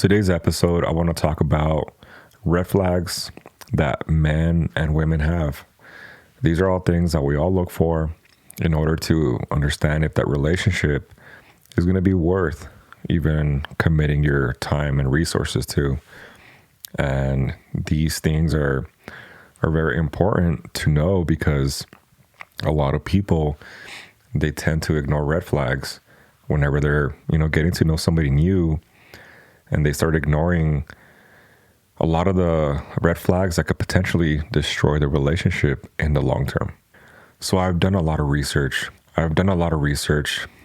Today's episode, I want to talk about red flags that men and women have. These are all things that we all look for in order to understand if that relationship is going to be worth even committing your time and resources to. And these things are very important to know because a lot of people, they tend to ignore red flags whenever they're, getting to know somebody new, and they start ignoring a lot of the red flags that could potentially destroy the relationship in the long term. So I've done a lot of research.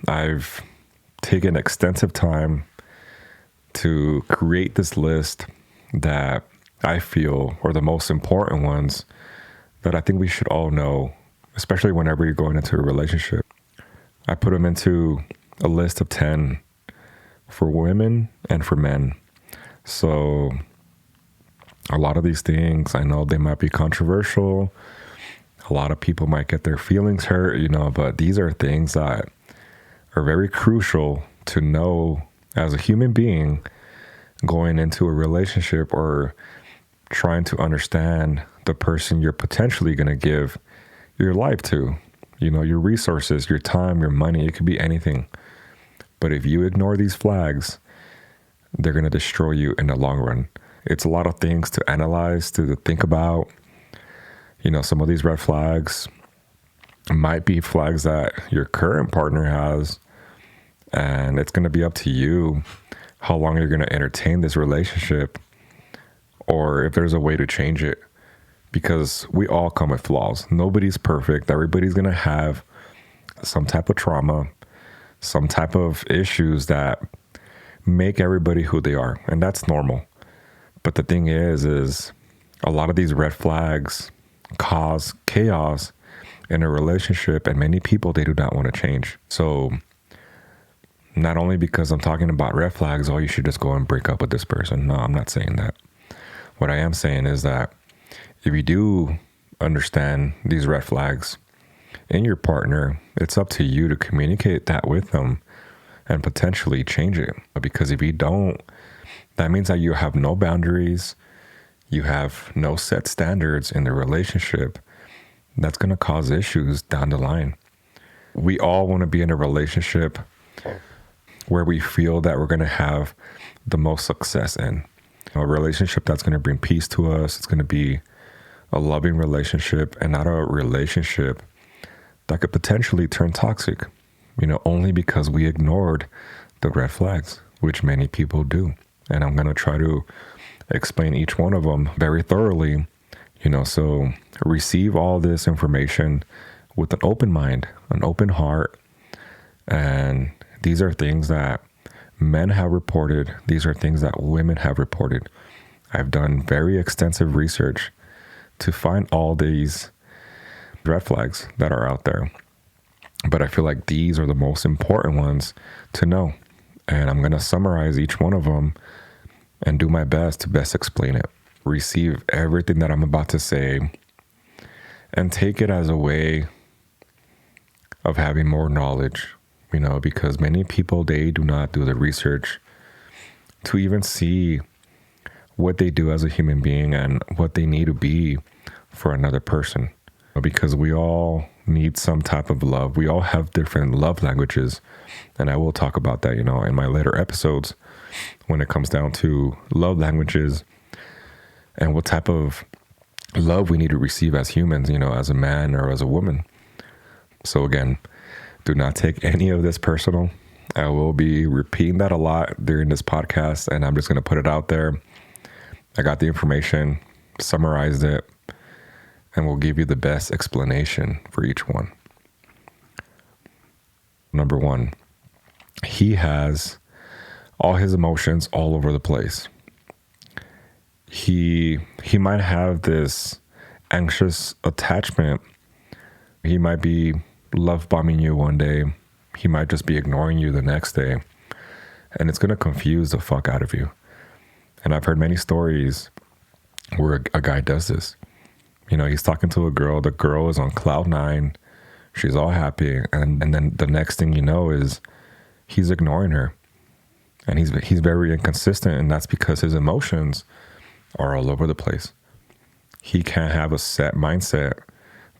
I've taken extensive time to create this list that I feel are the most important ones that I think we should all know, especially whenever you're going into a relationship. I put them into a list of 10 for women and for men. So a lot of these things, I know they might be controversial. A lot of people might get their feelings hurt, but these are things that are very crucial to know as a human being going into a relationship or trying to understand the person you're potentially going to give your life to, your resources, your time, your money. It could be anything. But if you ignore these flags, they're going to destroy you in the long run. It's a lot of things to analyze, to think about. Some of these red flags might be flags that your current partner has, and it's going to be up to you how long you're going to entertain this relationship or if there's a way to change it, because we all come with flaws. Nobody's perfect. Everybody's going to have some type of trauma, some type of issues that make everybody who they are, and that's normal. But the thing is a lot of these red flags cause chaos in a relationship, and many people, they do not want to change. So not only because I'm talking about red flags, you should just go and break up with this person. No, I'm not saying that. What I am saying is that if you do understand these red flags in your partner, it's up to you to communicate that with them and potentially change it. Because if you don't, that means that you have no boundaries, you have no set standards in the relationship. That's going to cause issues down the line. We all want to be in a relationship where we feel that we're going to have the most success in. A relationship that's going to bring peace to us. It's going to be a loving relationship and not a relationship that could potentially turn toxic, only because we ignored the red flags, which many people do. And I'm going to try to explain each one of them very thoroughly, so receive all this information with an open mind, an open heart. And these are things that men have reported. These are things that women have reported. I've done very extensive research to find all these red flags that are out there. But I feel like these are the most important ones to know. And I'm going to summarize each one of them and do my best to best explain it. Receive everything that I'm about to say and take it as a way of having more knowledge, because many people, they do not do the research to even see what they do as a human being and what they need to be for another person. Because we all need some type of love. We all have different love languages. And I will talk about that, in my later episodes when it comes down to love languages and what type of love we need to receive as humans, as a man or as a woman. So again, do not take any of this personal. I will be repeating that a lot during this podcast, and I'm just going to put it out there. I got the information, summarized it, and we'll give you the best explanation for each one. Number one, he has all his emotions all over the place. He might have this anxious attachment. He might be love bombing you one day. He might just be ignoring you the next day. And it's going to confuse the fuck out of you. And I've heard many stories where a guy does this. He's talking to a girl. The girl is on cloud nine. She's all happy. And then the next thing you know is he's ignoring her. And he's very inconsistent, and that's because his emotions are all over the place. He can't have a set mindset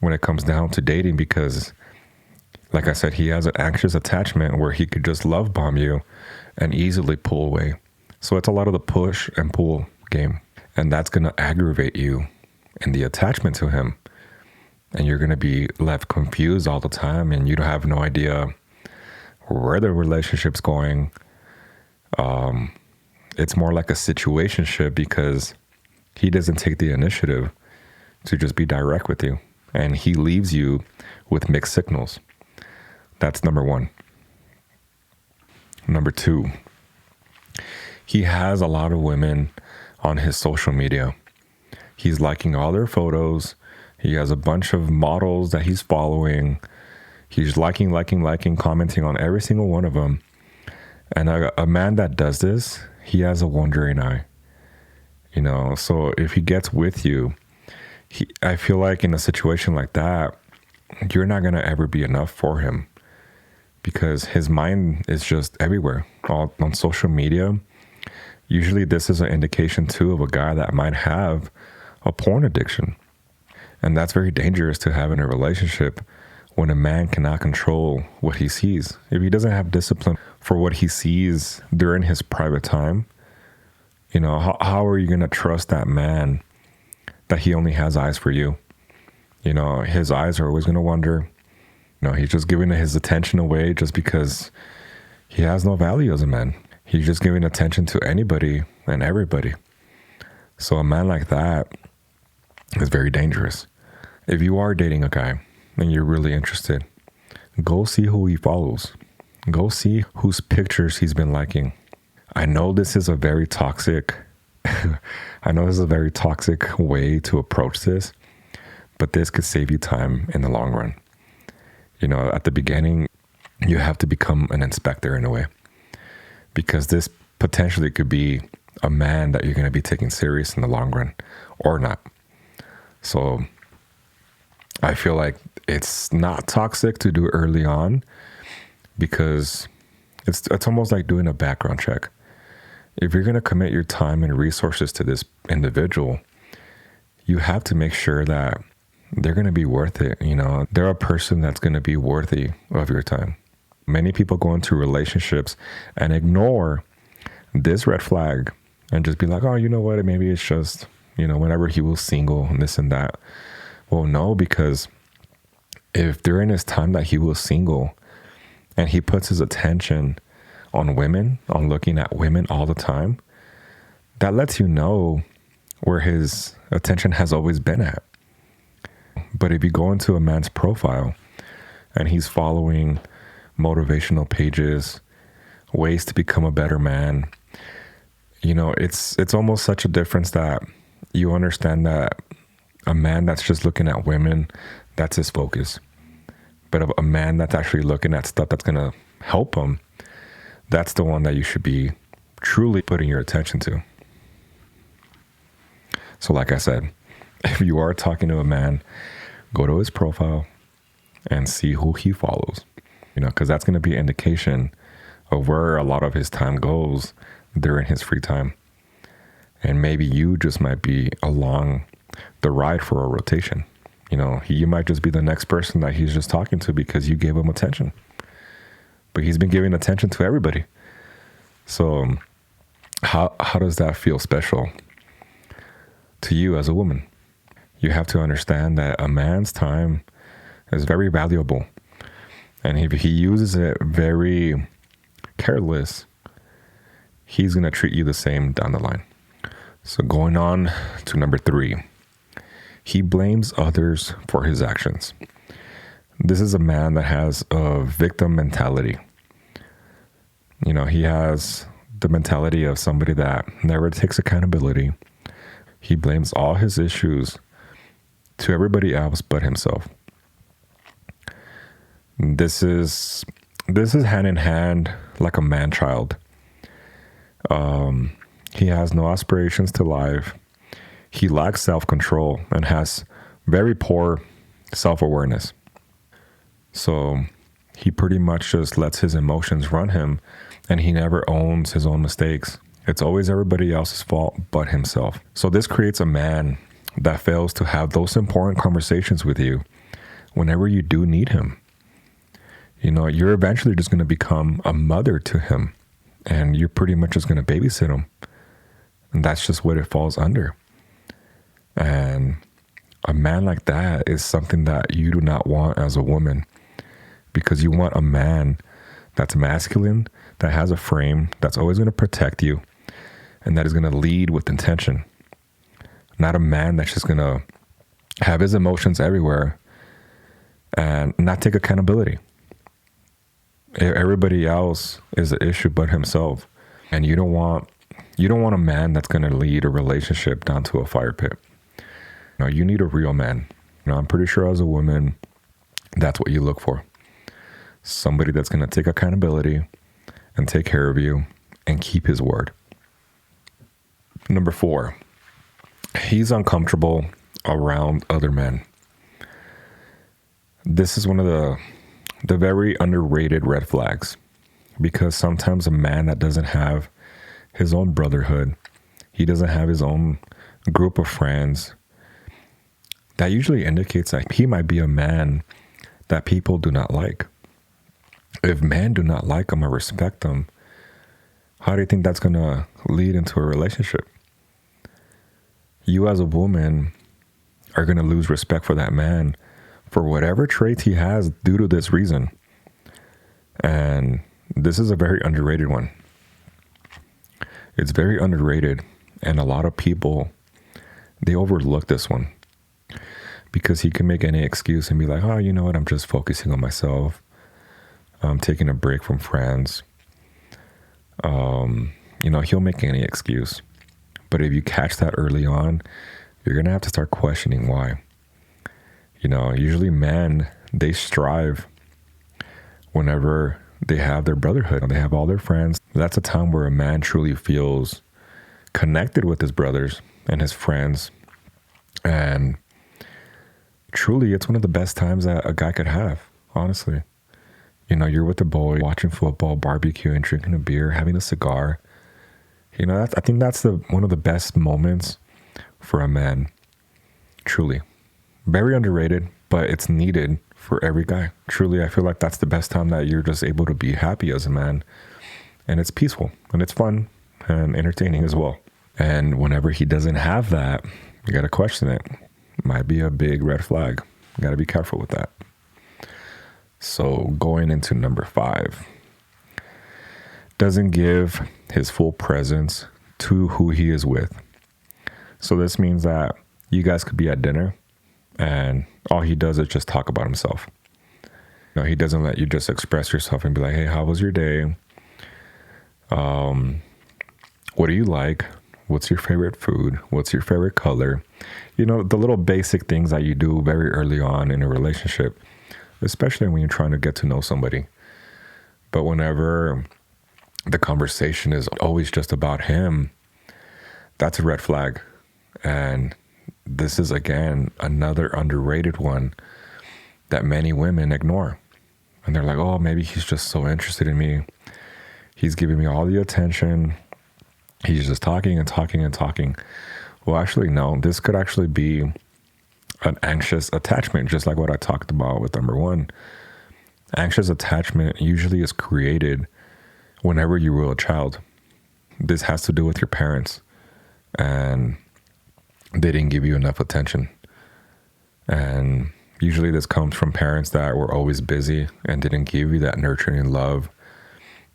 when it comes down to dating because, like I said, he has an anxious attachment where he could just love bomb you and easily pull away. So it's a lot of the push and pull game. And that's going to aggravate you in the attachment to him. And you're going to be left confused all the time, and you don't have no idea where the relationship's going. It's more like a situationship because he doesn't take the initiative to just be direct with you. And he leaves you with mixed signals. That's number one. Number two, he has a lot of women on his social media. He's liking all their photos. He has a bunch of models that he's following. He's liking, commenting on every single one of them. And a man that does this, he has a wandering eye. You know, so if he gets with you, I feel like in a situation like that, you're not going to ever be enough for him because his mind is just everywhere, all on social media. Usually this is an indication too of a guy that might have a porn addiction. And that's very dangerous to have in a relationship when a man cannot control what he sees. If he doesn't have discipline for what he sees during his private time, you know, how are you going to trust that man that he only has eyes for you? You know, his eyes are always going to wander. You know, he's just giving his attention away just because he has no value as a man. He's just giving attention to anybody and everybody. So a man like that is very dangerous. If you are dating a guy and you're really interested, go see who he follows. Go see whose pictures he's been liking. I know this is a very toxic way to approach this, but this could save you time in the long run. You know, at the beginning, you have to become an inspector in a way, because this potentially could be a man that you're going to be taking serious in the long run or not. So I feel like it's not toxic to do early on because it's almost like doing a background check. If you're going to commit your time and resources to this individual, you have to make sure that they're going to be worth it. You know, they're a person that's going to be worthy of your time. Many people go into relationships and ignore this red flag and just be like, oh, you know what? Maybe it's just, you know, whenever he was single and this and that. Well, no, because if during his time that he was single and he puts his attention on women, on looking at women all the time, that lets you know where his attention has always been at. But if you go into a man's profile and he's following motivational pages, ways to become a better man, you know, it's almost such a difference that you understand that a man that's just looking at women, that's his focus. But a man that's actually looking at stuff that's going to help him, that's the one that you should be truly putting your attention to. So like I said, if you are talking to a man, go to his profile and see who he follows, you know, because that's going to be an indication of where a lot of his time goes during his free time. And maybe you just might be along the ride for a rotation. You know, you might just be the next person that he's just talking to because you gave him attention. But he's been giving attention to everybody. So how does that feel special to you as a woman? You have to understand that a man's time is very valuable. And if he uses it very careless, he's going to treat you the same down the line. So going on to number 3, he blames others for his actions. This is a man that has a victim mentality. You know, he has the mentality of somebody that never takes accountability. He blames all his issues to everybody else but himself. This is hand in hand like a man-child. He has no aspirations to life. He lacks self-control and has very poor self-awareness. So he pretty much just lets his emotions run him and he never owns his own mistakes. It's always everybody else's fault but himself. So this creates a man that fails to have those important conversations with you whenever you do need him. You know, you're eventually just going to become a mother to him, and you're pretty much just going to babysit him. And that's just what it falls under. And a man like that is something that you do not want as a woman, because you want a man that's masculine, that has a frame, that's always going to protect you, and that is going to lead with intention. Not a man that's just going to have his emotions everywhere and not take accountability. Everybody else is the issue but himself. And you don't want a man that's going to lead a relationship down to a fire pit. No, you need a real man. You know, I'm pretty sure as a woman, that's what you look for. Somebody that's going to take accountability and take care of you and keep his word. Number 4, he's uncomfortable around other men. This is one of the very underrated red flags, because sometimes a man that doesn't have his own brotherhood, he doesn't have his own group of friends, that usually indicates that he might be a man that people do not like. If men do not like him or respect him, how do you think that's going to lead into a relationship? You as a woman are going to lose respect for that man for whatever traits he has due to this reason. And this is a very underrated one. It's very underrated, and a lot of people, they overlook this one, because he can make any excuse and be like, oh, you know what, I'm just focusing on myself. I'm taking a break from friends. You know, he'll make any excuse. But if you catch that early on, you're going to have to start questioning why. You know, usually men, they strive whenever they have their brotherhood and they have all their friends. That's a time where a man truly feels connected with his brothers and his friends. And truly, it's one of the best times that a guy could have, honestly. You know, you're with the boy, watching football, barbecuing, drinking a beer, having a cigar. You know, I think that's one of the best moments for a man, truly. Very underrated, but it's needed for every guy. Truly, I feel like that's the best time that you're just able to be happy as a man. And it's peaceful, and it's fun, and entertaining as well. And whenever he doesn't have that, you got to question it. Might be a big red flag. You got to be careful with that. So going into number 5, doesn't give his full presence to who he is with. So this means that you guys could be at dinner and all he does is just talk about himself. You know, he doesn't let you just express yourself and be like, hey, how was your day? What do you like? What's your favorite food? What's your favorite color? You know, the little basic things that you do very early on in a relationship, especially when you're trying to get to know somebody. But whenever the conversation is always just about him, that's a red flag. And this is, again, another underrated one that many women ignore. And they're like, oh, maybe he's just so interested in me. He's giving me all the attention. He's just talking and talking and talking. Well, actually, no, this could actually be an anxious attachment, just like what I talked about with number 1. Anxious attachment usually is created whenever you were a child. This has to do with your parents, and they didn't give you enough attention. And usually this comes from parents that were always busy and didn't give you that nurturing love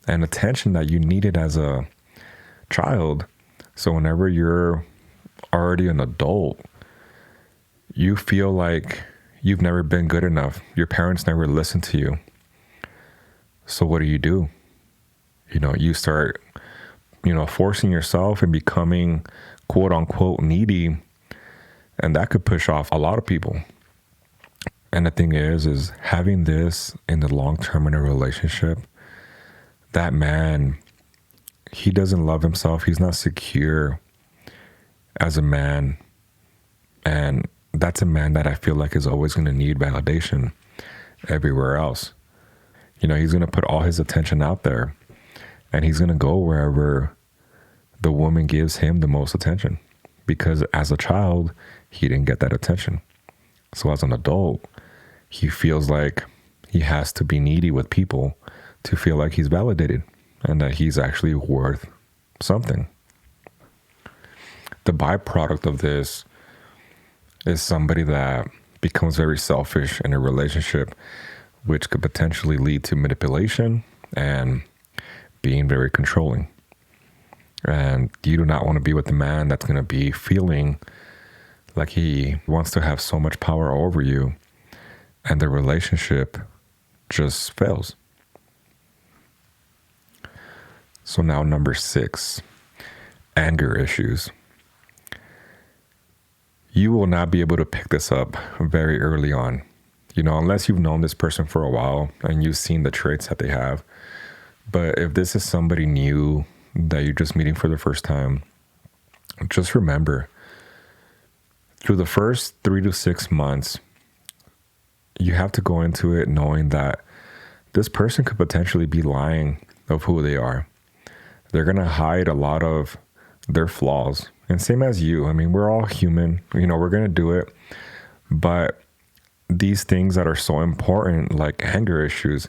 and attention that you needed as a child. So whenever you're already an adult, you feel like you've never been good enough. Your parents never listened to you. So what do? You know, you start, forcing yourself and becoming quote unquote needy. And that could push off a lot of people. And the thing is having this in the long term in a relationship, that man, he doesn't love himself. He's not secure as a man. And that's a man that I feel like is always going to need validation everywhere else. You know, he's going to put all his attention out there. And he's going to go wherever the woman gives him the most attention, because as a child, he didn't get that attention. So as an adult, he feels like he has to be needy with people to feel like he's validated and that he's actually worth something. The byproduct of this is somebody that becomes very selfish in a relationship, which could potentially lead to manipulation and being very controlling. And you do not want to be with a man that's going to be feeling like he wants to have so much power over you, and the relationship just fails. So now number 6, anger issues. You will not be able to pick this up very early on, unless you've known this person for a while and you've seen the traits that they have. But if this is somebody new that you're just meeting for the first time, just remember, through the first 3 to 6 months, you have to go into it knowing that this person could potentially be lying of who they are. They're going to hide a lot of their flaws. And same as you. I mean, we're all human. We're going to do it. But these things that are so important, like anger issues,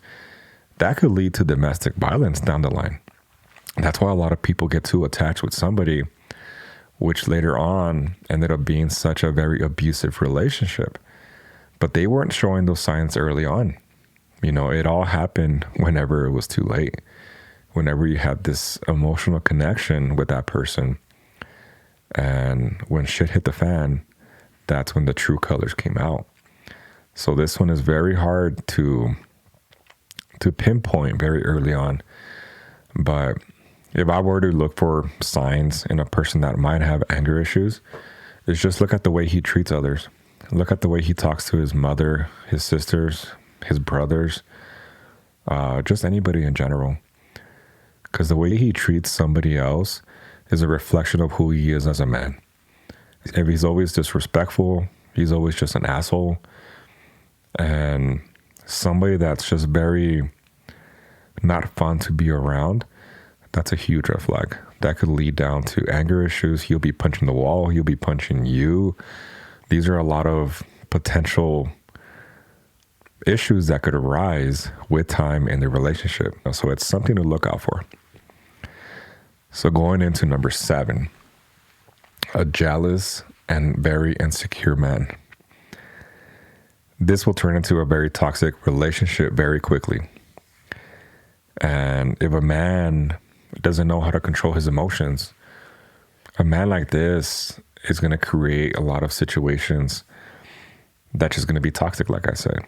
that could lead to domestic violence down the line. That's why a lot of people get too attached with somebody, which later on ended up being such a very abusive relationship. But they weren't showing those signs early on. It all happened whenever it was too late. Whenever you had this emotional connection with that person, and when shit hit the fan, that's when the true colors came out. So this one is very hard to pinpoint very early on. But if I were to look for signs in a person that might have anger issues, is just look at the way he treats others. Look at the way he talks to his mother, his sisters, his brothers, just anybody in general. Because the way he treats somebody else is a reflection of who he is as a man. If he's always disrespectful, he's always just an asshole. And somebody that's just very not fun to be around, that's a huge red flag. That could lead down to anger issues. He'll be punching the wall. He'll be punching you. These are a lot of potential issues that could arise with time in the relationship. So it's something to look out for. So going into number 7, a jealous and very insecure man. This will turn into a very toxic relationship very quickly. And if a man doesn't know how to control his emotions, a man like this is going to create a lot of situations that's just going to be toxic, like I said.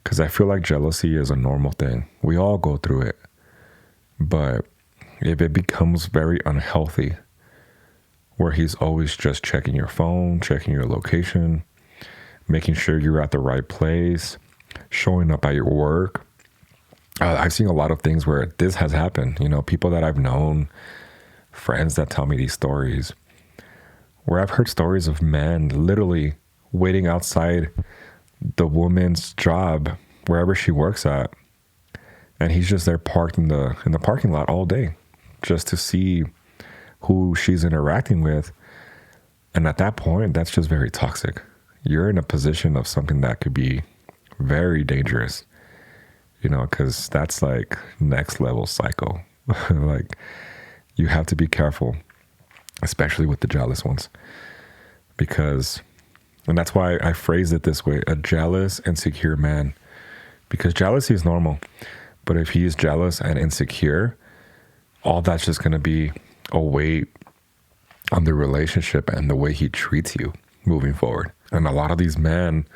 Because I feel like jealousy is a normal thing. We all go through it. But if it becomes very unhealthy, where he's always just checking your phone, checking your location, making sure you're at the right place, showing up at your work. I've seen a lot of things where this has happened. People that I've known, friends that tell me these stories, where I've heard stories of men literally waiting outside the woman's job, wherever she works at, and he's just there parked in the parking lot all day just to see who she's interacting with. And at that point, that's just very toxic. You're in a position of something that could be very dangerous, because that's like next level psycho. Like, you have to be careful, especially with the jealous ones, and that's why I phrase it this way, a jealous, insecure man, because jealousy is normal. But if he is jealous and insecure, all that's just going to be a weight on the relationship and the way he treats you moving forward. And a lot of these men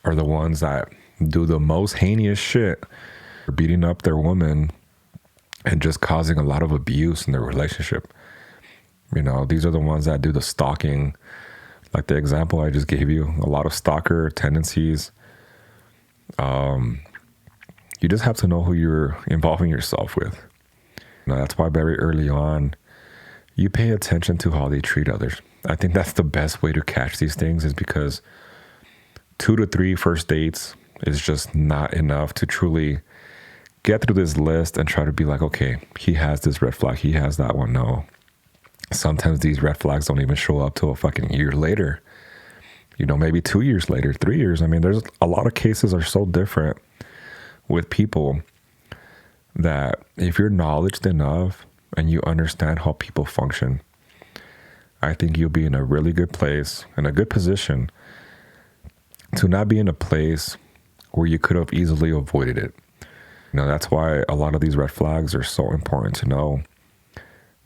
are the ones that do the most heinous shit, beating up their woman and just causing a lot of abuse in their relationship. These are the ones that do the stalking, like the example I just gave you, a lot of stalker tendencies. You just have to know who you're involving yourself with. That's why very early on, you pay attention to how they treat others. I think that's the best way to catch these things, is because 2 to 3 first dates is just not enough to truly get through this list and try to be like, okay, he has this red flag, he has that one. No. Sometimes these red flags don't even show up till a fucking year later. Maybe 2 years later, 3 years. I mean, there's a lot of cases are so different with people that if you're knowledgeable enough and you understand how people function, I think you'll be in a really good place, in a good position to not be in a place where you could have easily avoided it. That's why a lot of these red flags are so important to know,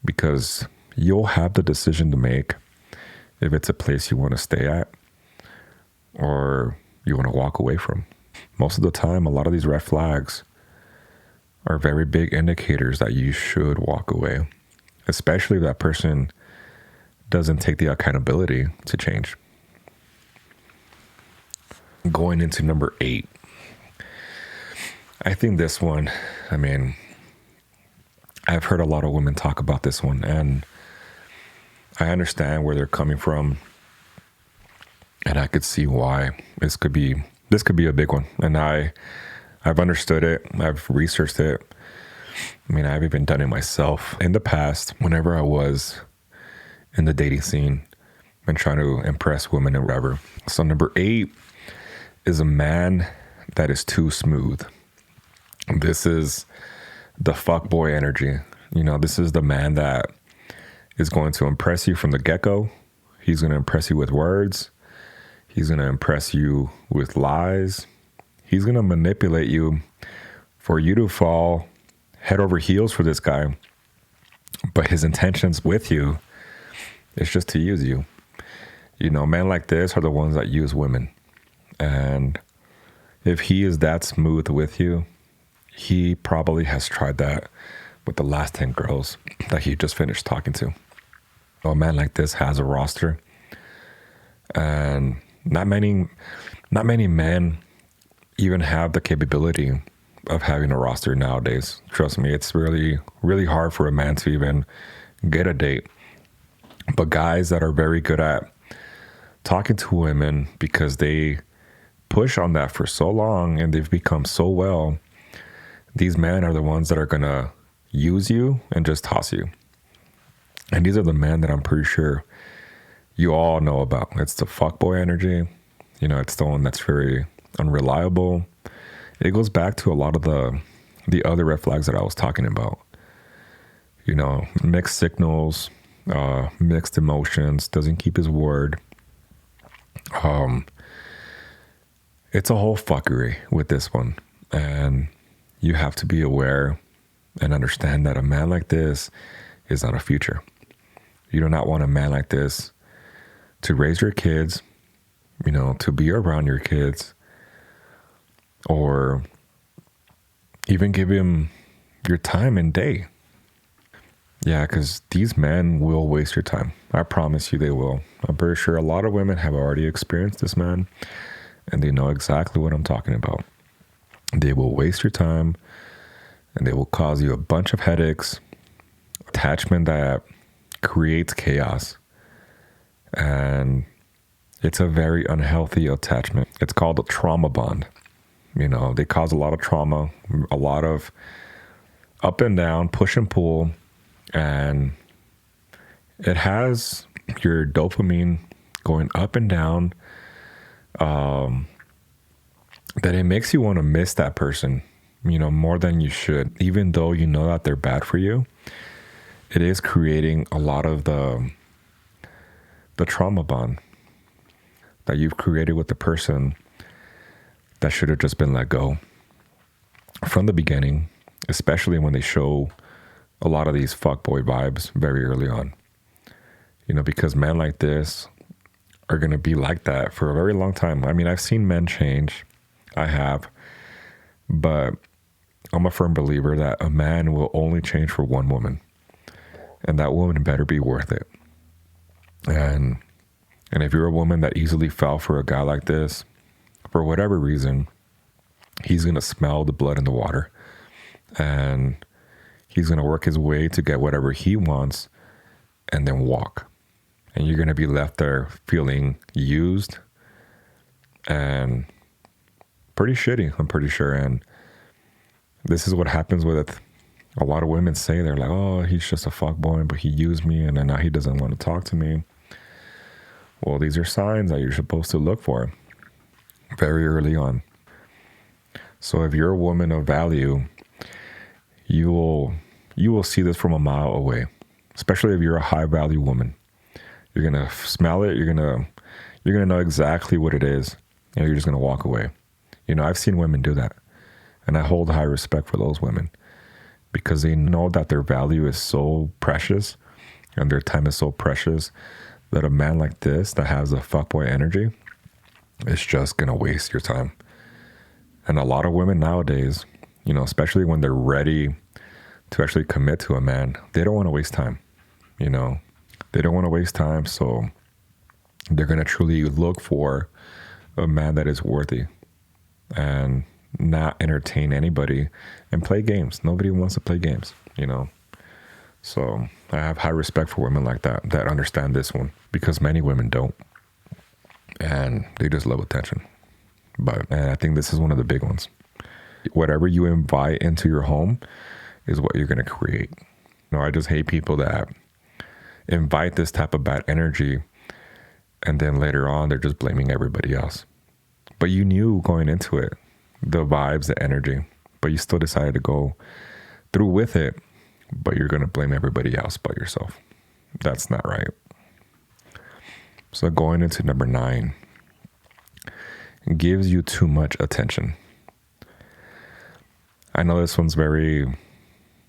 because you'll have the decision to make if it's a place you want to stay at or you want to walk away from. Most of the time, a lot of these red flags are very big indicators that you should walk away, especially if that person doesn't take the accountability to change. Going into number 8. I think this one, I've heard a lot of women talk about this one, and I understand where they're coming from, and I could see why this could be a big one. And I've understood it. I've researched it. I've even done it myself in the past whenever I was in the dating scene and trying to impress women and whatever. So number 8 is a man that is too smooth. This is the fuckboy energy. This is the man that is going to impress you from the get-go. He's going to impress you with words. He's going to impress you with lies. He's going to manipulate you for you to fall head over heels for this guy. But his intentions with you is just to use you. Men like this are the ones that use women. And if he is that smooth with you, he probably has tried that with the last 10 girls that he just finished talking to. A man like this has a roster. And not many men even have the capability of having a roster nowadays. Trust me, it's really, really hard for a man to even get a date. But guys that are very good at talking to women because they push on that for so long and they've become so well, these men are the ones that are going to use you and just toss you. And these are the men that I'm pretty sure you all know about. It's the fuckboy energy. It's the one that's very unreliable. It goes back to a lot of the other red flags that I was talking about. Mixed signals, mixed emotions, doesn't keep his word. It's a whole fuckery with this one. And you have to be aware and understand that a man like this is not a future. You do not want a man like this to raise your kids, to be around your kids, or even give him your time and day. Yeah, because these men will waste your time. I promise you they will. I'm pretty sure a lot of women have already experienced this man, and they know exactly what I'm talking about. They will waste your time, and they will cause you a bunch of headaches, attachment that creates chaos. And it's a very unhealthy attachment. It's called a trauma bond. They cause a lot of trauma, a lot of up and down, push and pull. And it has your dopamine going up and down, that it makes you want to miss that person, more than you should. Even though you know that they're bad for you, it is creating a lot of the trauma bond that you've created with the person that should have just been let go from the beginning, especially when they show a lot of these fuckboy vibes very early on. Because men like this are going to be like that for a very long time. I've seen men change. I have. But I'm a firm believer that a man will only change for one woman. And that woman better be worth it. And if you're a woman that easily fell for a guy like this, for whatever reason, he's going to smell the blood in the water. And he's going to work his way to get whatever he wants and then walk. And you're going to be left there feeling used and pretty shitty, I'm pretty sure. And This is what happens with a lot of women. Say they're like, oh, he's just a fuckboy, but he used me and then now he doesn't want to talk to me. Well, these are signs that you're supposed to look for very early on. So if you're a woman of value, you will see this from a mile away, especially if you're a high value woman. You're going to smell it. You're going to know exactly what it is. And you're just going to walk away. You know, I've seen women do that. And I hold high respect for those women because they know that their value is so precious and their time is so precious that a man like this that has a fuckboy energy is just going to waste your time. And a lot of women nowadays, you know, especially when they're ready to actually commit to a man, they don't want to waste time. You know, they don't want to waste time. So they're going to truly look for a man that is worthy and not entertain anybody and play games. Nobody wants to play games, you know. So I have high respect for women like that understand this one, because many women don't. And they just love attention. And I think this is one of the big ones. Whatever you invite into your home is what you're going to create. You know, I just hate people that invite this type of bad energy and then later on they're just blaming everybody else. But you knew going into it, the vibes, the energy, but you still decided to go through with it, but you're going to blame everybody else but yourself. That's not right. So going into number 9, gives you too much attention. I know this one's very,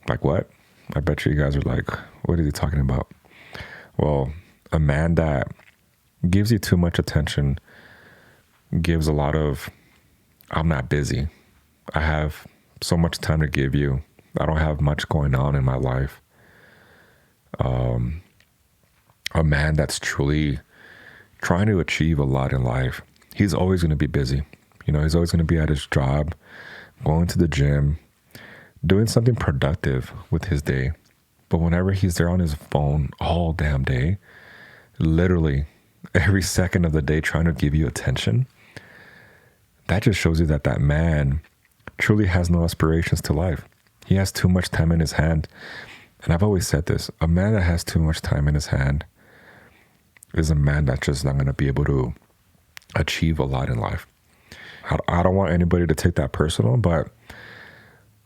like, what? I bet you guys are like, what is he talking about? Well, a man that gives you too much attention gives a lot of, I'm not busy. I have so much time to give you. I don't have much going on in my life. A man that's truly trying to achieve a lot in life, he's always going to be busy. You know, he's always going to be at his job, going to the gym, doing something productive with his day. But whenever he's there on his phone all damn day, literally every second of the day trying to give you attention, that just shows you that that man truly has no aspirations to life. He has too much time in his hand. And I've always said this, a man that has too much time in his hand is a man that's just not going to be able to achieve a lot in life. I don't want anybody to take that personal, but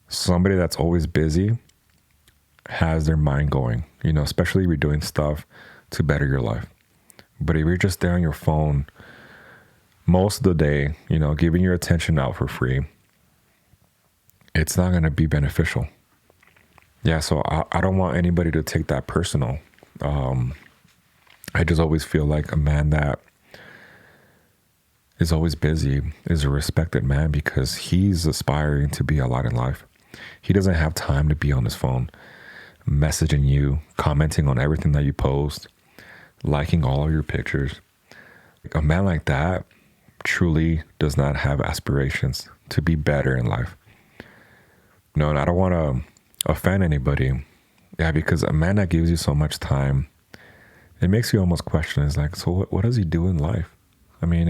somebody that's always busy has their mind going, you know, especially if you're doing stuff to better your life. But if you're just there on your phone most of the day, you know, giving your attention out for free, it's not going to be beneficial. Yeah, so I don't want anybody to take that personal. I just always feel like a man that is always busy is a respected man because he's aspiring to be a lot in life. He doesn't have time to be on his phone, messaging you, commenting on everything that you post, liking all of your pictures. A man like that truly does not have aspirations to be better in life. No, and I don't want to offend anybody. Yeah, because a man that gives you so much time, it makes you almost question, is like, so what does he do in life? I mean,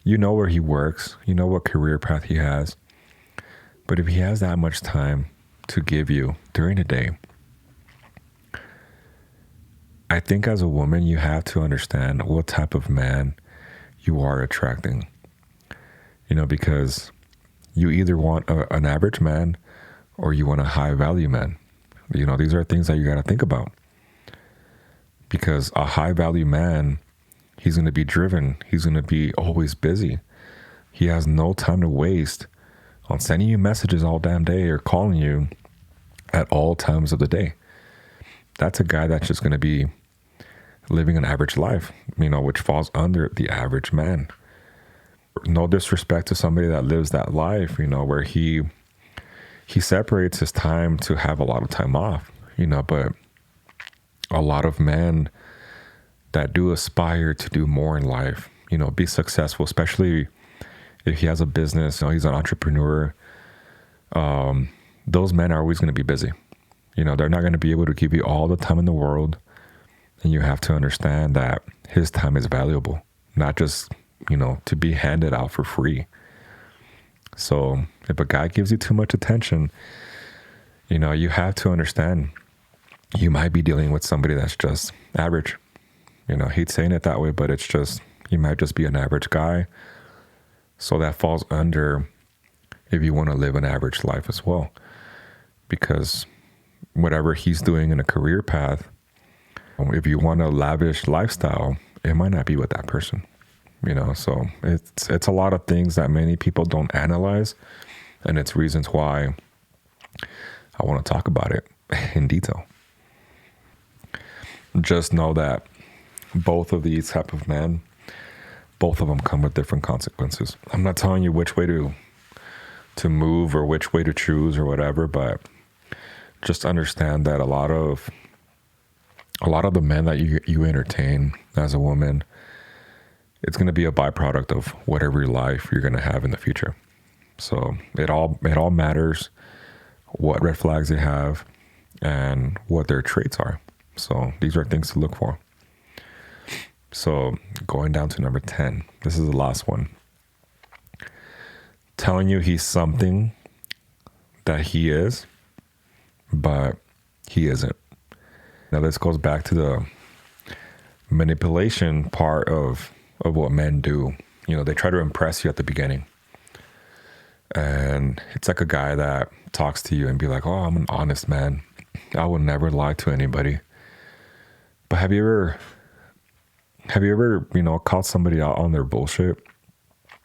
you know where he works, you know what career path he has. But if he has that much time to give you during the day, I think as a woman, you have to understand what type of man you are attracting. You know, because you either want an average man or you want a high value man. You know, these are things that you got to think about. Because a high value man, he's going to be driven. He's going to be always busy. He has no time to waste on sending you messages all damn day or calling you at all times of the day. That's a guy that's just going to be living an average life, you know, which falls under the average man. No disrespect to somebody that lives that life, you know, where he separates his time to have a lot of time off, you know, but a lot of men that do aspire to do more in life, you know, be successful, especially if he has a business, you know, he's an entrepreneur. Those men are always going to be busy. You know, they're not going to be able to give you all the time in the world. And you have to understand that his time is valuable, not just, you know, to be handed out for free. So If a guy gives you too much attention, you have to understand you might be dealing with somebody that's just average. I hate saying it that way, but it's just, he might just be an average guy. So that falls under if you want to live an average life as well. Because whatever he's doing in a career path, if you want a lavish lifestyle, it might not be with that person. So it's a lot of things that many people don't analyze. And it's reasons why I want to talk about it in detail. Just know that both of these type of men, both of them come with different consequences. I'm not telling you which way to move or which way to choose or whatever, but just understand that a lot of the men that you entertain as a woman, it's going to be a byproduct of whatever life you're going to have in the future. So it all matters what red flags they have and what their traits are. So these are things to look for. So going down to number 10, this is the last one. Telling you he's something that he is, but he isn't. Now this goes back to the manipulation part of what men do. They try to impress you at the beginning. And it's like a guy that talks to you and be like, oh, I'm an honest man. I will never lie to anybody. But have you ever, caught somebody out on their bullshit?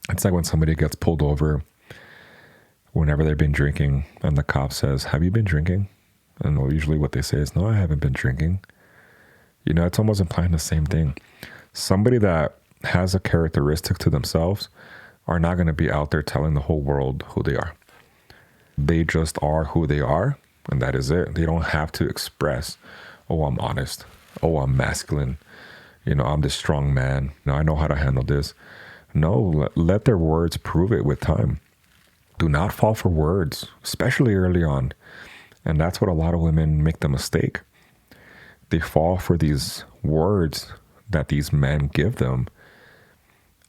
It's like when somebody gets pulled over whenever they've been drinking and the cop says, have you been drinking? And usually what they say is, no, I haven't been drinking. It's almost implying the same thing. Somebody that has a characteristic to themselves are not going to be out there telling the whole world who they are. They just are who they are, and that is it. They don't have to express, oh, I'm honest. Oh, I'm masculine. I'm this strong man. I know how to handle this. No, let their words prove it with time. Do not fall for words, especially early on. And that's what a lot of women make the mistake. They fall for these words that these men give them.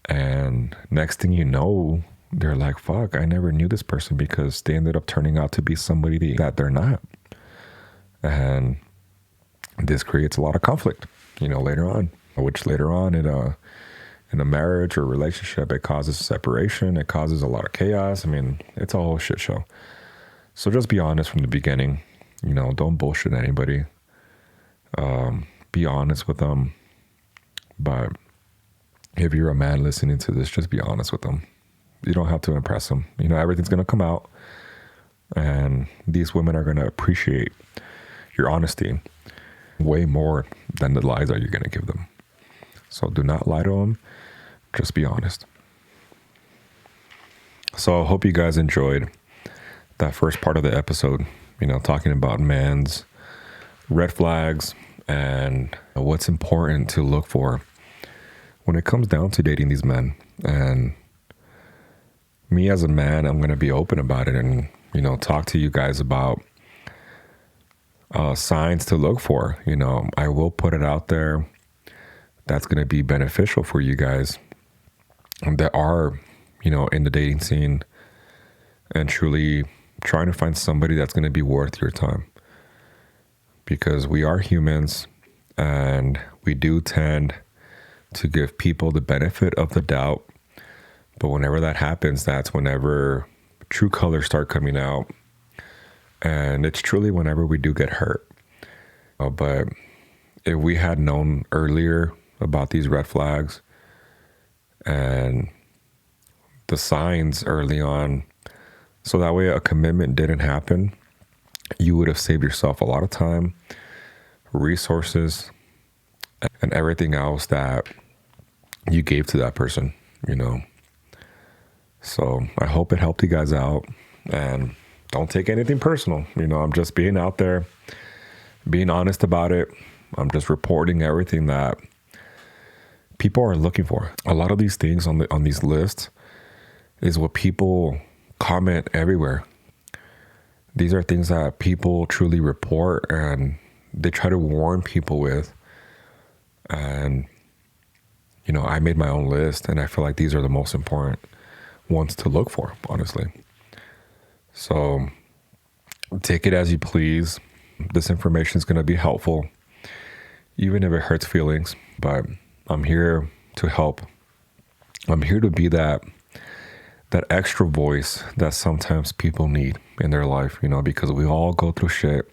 And next thing you know, they're like, fuck, I never knew this person, because they ended up turning out to be somebody that they're not. And this creates a lot of conflict, later on, which later on in a marriage or relationship, it causes separation. It causes a lot of chaos. It's a whole shit show. So just be honest from the beginning. Don't bullshit anybody. Be honest with them. But if you're a man listening to this, just be honest with them. You don't have to impress them. Everything's going to come out. And these women are going to appreciate your honesty way more than the lies that you're going to give them. So do not lie to them. Just be honest. So I hope you guys enjoyed that first part of the episode, talking about man's red flags and what's important to look for when it comes down to dating these men. And me as a man, I'm going to be open about it and, talk to you guys about signs to look for. I will put it out there that's going to be beneficial for you guys that are, in the dating scene and truly trying to find somebody that's going to be worth your time. Because we are humans and we do tend to give people the benefit of the doubt. But whenever that happens, that's whenever true colors start coming out. And it's truly whenever we do get hurt. But if we had known earlier about these red flags and the signs early on, so that way a commitment didn't happen, you would have saved yourself a lot of time, resources, and everything else that you gave to that person, So I hope it helped you guys out, and don't take anything personal. I'm just being out there, being honest about it. I'm just reporting everything that people are looking for. A lot of these things on these lists is what people comment everywhere. These are things that people truly report and they try to warn people with. And, I made my own list, and I feel like these are the most important ones to look for, honestly. So take it as you please. This information is going to be helpful, even if it hurts feelings, but I'm here to help. I'm here to be that extra voice that sometimes people need in their life, because we all go through shit.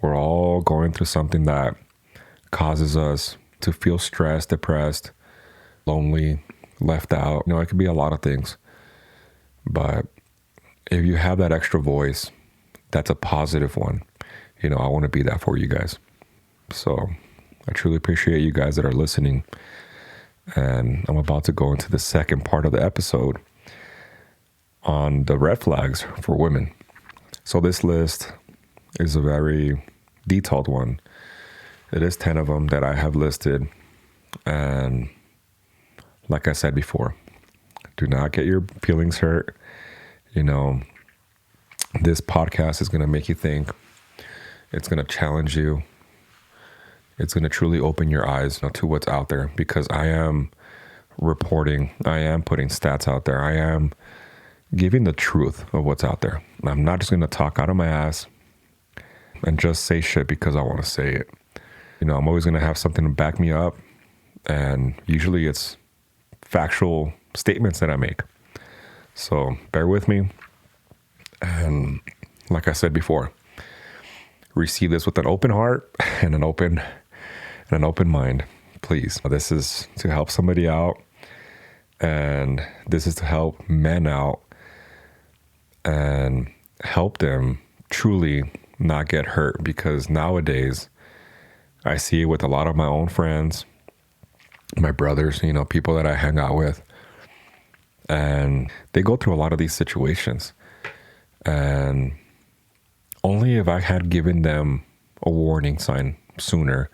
We're all going through something that causes us to feel stressed, depressed, lonely, left out. It could be a lot of things. But if you have that extra voice, that's a positive one. I want to be that for you guys. So I truly appreciate you guys that are listening. And I'm about to go into the second part of the episode on the red flags for women. So this list is a very detailed one. It is 10 of them that I have listed. And like I said before, do not get your feelings hurt. This podcast is going to make you think. It's going to challenge you. It's going to truly open your eyes to what's out there, because I am reporting, I am putting stats out there. I am giving the truth of what's out there. I'm not just going to talk out of my ass and just say shit because I want to say it. I'm always going to have something to back me up. And usually it's factual statements that I make. So bear with me. And like I said before, receive this with an open heart and an open mind, please. This is to help somebody out, and this is to help men out and help them truly not get hurt, because nowadays I see it with a lot of my own friends, my brothers, people that I hang out with, and they go through a lot of these situations. And only if I had given them a warning sign sooner,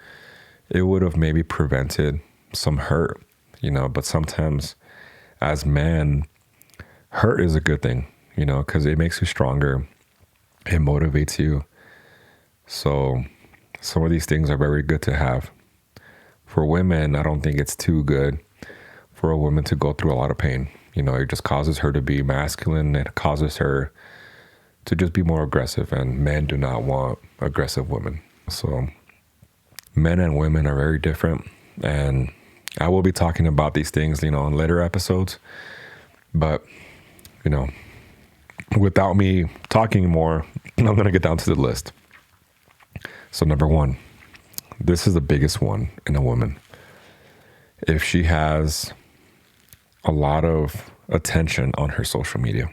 it would have maybe prevented some hurt, but sometimes as men, hurt is a good thing, because it makes you stronger. It motivates you. So some of these things are very good to have. For women, I don't think it's too good for a woman to go through a lot of pain. It just causes her to be masculine. It causes her to just be more aggressive, and men do not want aggressive women. So men and women are very different, and I will be talking about these things, in later episodes. But, without me talking more, I'm going to get down to the list. So number 1, this is the biggest one in a woman. If she has a lot of attention on her social media,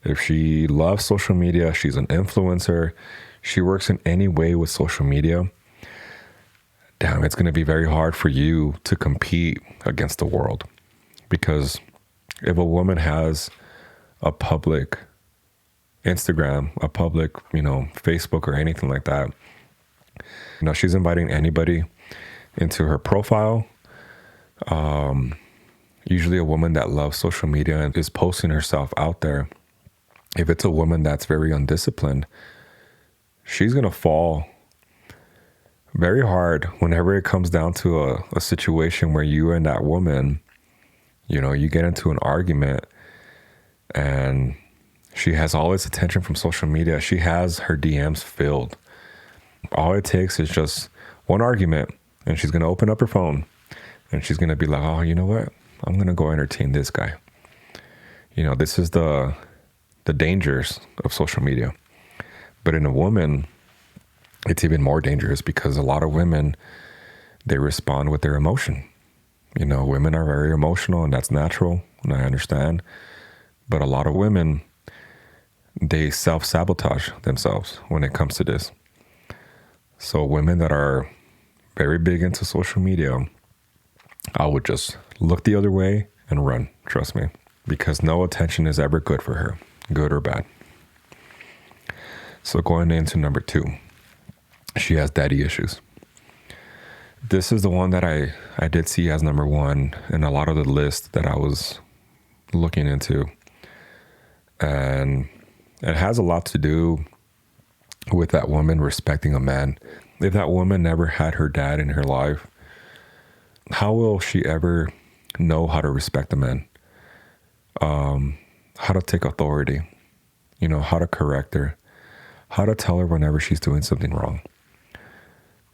if she loves social media, she's an influencer, she works in any way with social media, damn, it's going to be very hard for you to compete against the world. Because if a woman has a public Instagram, a public, Facebook or anything like that, she's inviting anybody into her profile. Usually a woman that loves social media and is posting herself out there, if it's a woman that's very undisciplined, she's going to fall very hard whenever it comes down to a situation where you and that woman, you get into an argument and she has all this attention from social media. She has her DMs filled. All it takes is just one argument, and she's going to open up her phone and she's going to be like, oh, you know what? I'm going to go entertain this guy. This is the dangers of social media. But in a woman, it's even more dangerous, because a lot of women, they respond with their emotion. Women are very emotional, and that's natural, and I understand. But a lot of women, they self-sabotage themselves when it comes to this. So women that are very big into social media, I would just look the other way and run, trust me, because no attention is ever good for her, good or bad. So going into number 2, she has daddy issues. This is the one that I did see as number 1 in a lot of the lists that I was looking into. And it has a lot to do with that woman respecting a man. If that woman never had her dad in her life, how will she ever know how to respect a man? How to take authority? how to correct her, how to tell her whenever she's doing something wrong.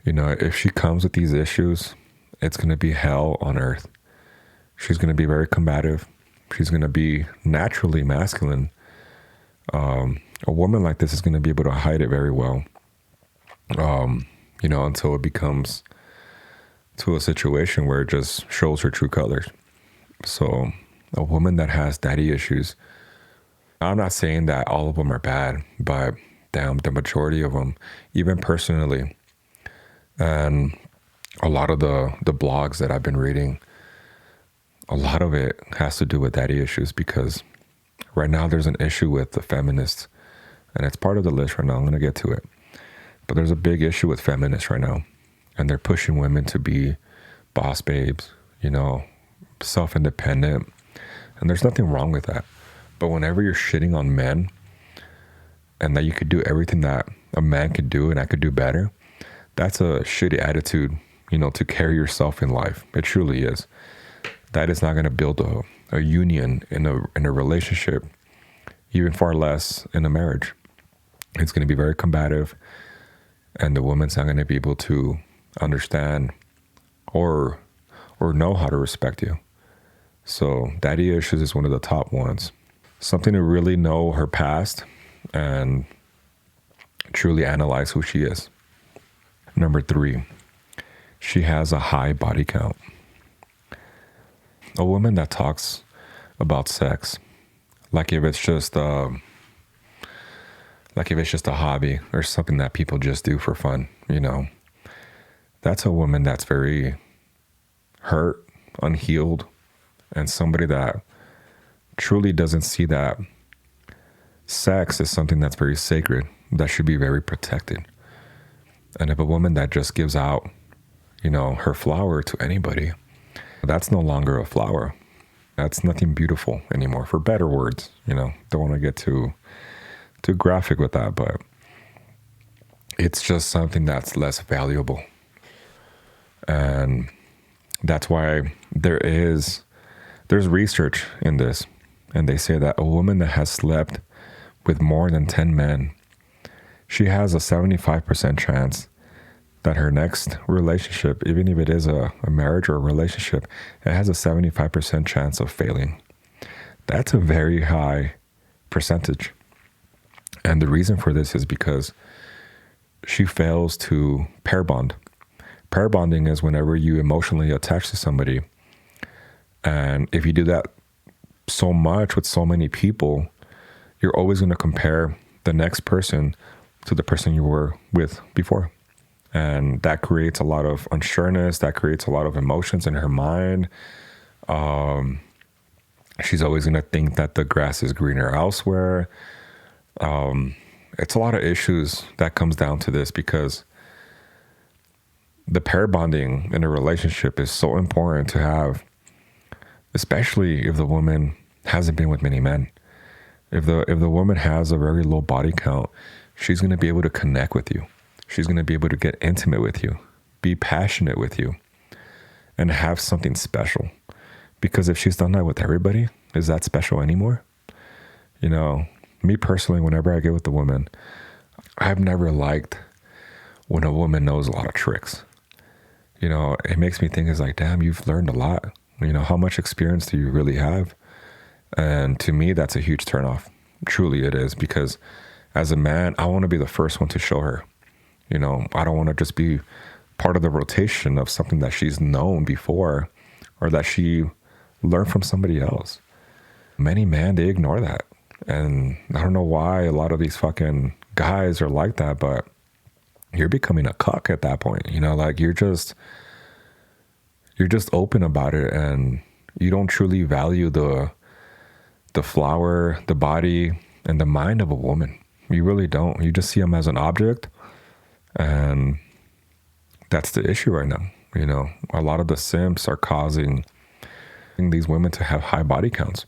If she comes with these issues, it's going to be hell on earth. She's going to be very combative. She's going to be naturally masculine. A woman like this is going to be able to hide it very well, until it becomes to a situation where it just shows her true colors. So a woman that has daddy issues, I'm not saying that all of them are bad, but damn, the majority of them, even personally, and a lot of the blogs that I've been reading, a lot of it has to do with daddy issues, because right now there's an issue with the feminists, and it's part of the list right now. I'm going to get to it. But there's a big issue with feminists right now, and they're pushing women to be boss babes, self-independent. And there's nothing wrong with that. But whenever you're shitting on men and that you could do everything that a man could do and I could do better, that's a shitty attitude, to carry yourself in life. It truly is. That is not going to build a union in a relationship, even far less in a marriage. It's going to be very combative, and the woman's not going to be able to understand or know how to respect you. So daddy issues is one of the top ones. Something to really know her past and truly analyze who she is. Number 3, she has a high body count. A woman that talks about sex like if it's just a hobby or something that people just do for fun, that's a woman that's very hurt, unhealed, and somebody that truly doesn't see that sex is something that's very sacred, that should be very protected. And if a woman that just gives out, her flower to anybody, that's no longer a flower. That's nothing beautiful anymore, for better words. Don't want to get too graphic with that, but it's just something that's less valuable. And that's why there's research in this, and they say that a woman that has slept with more than 10 men, she has a 75% chance that her next relationship, even if it is a marriage or a relationship, it has a 75% chance of failing. That's a very high percentage. And the reason for this is because she fails to pair bond. Pair bonding is whenever you emotionally attach to somebody. And if you do that so much with so many people, you're always going to compare the next person to the person you were with before. And that creates a lot of unsureness. That creates a lot of emotions in her mind. She's always going to think that the grass is greener elsewhere. It's a lot of issues that comes down to this, because the pair bonding in a relationship is so important to have, especially if the woman hasn't been with many men. If the woman has a very low body count, she's going to be able to connect with you. She's going to be able to get intimate with you, be passionate with you, and have something special. Because if she's done that with everybody, is that special anymore? Me personally, whenever I get with a woman, I've never liked when a woman knows a lot of tricks. It makes me think, it's like, damn, you've learned a lot. How much experience do you really have? And to me, that's a huge turnoff. Truly it is, because as a man, I want to be the first one to show her. I don't want to just be part of the rotation of something that she's known before or that she learned from somebody else. Many men, they ignore that. And I don't know why a lot of these fucking guys are like that, but you're becoming a cuck at that point. Like you're just open about it, and you don't truly value the flower, the body, and the mind of a woman. You really don't. You just see them as an object. And that's the issue right now. A lot of the simps are causing these women to have high body counts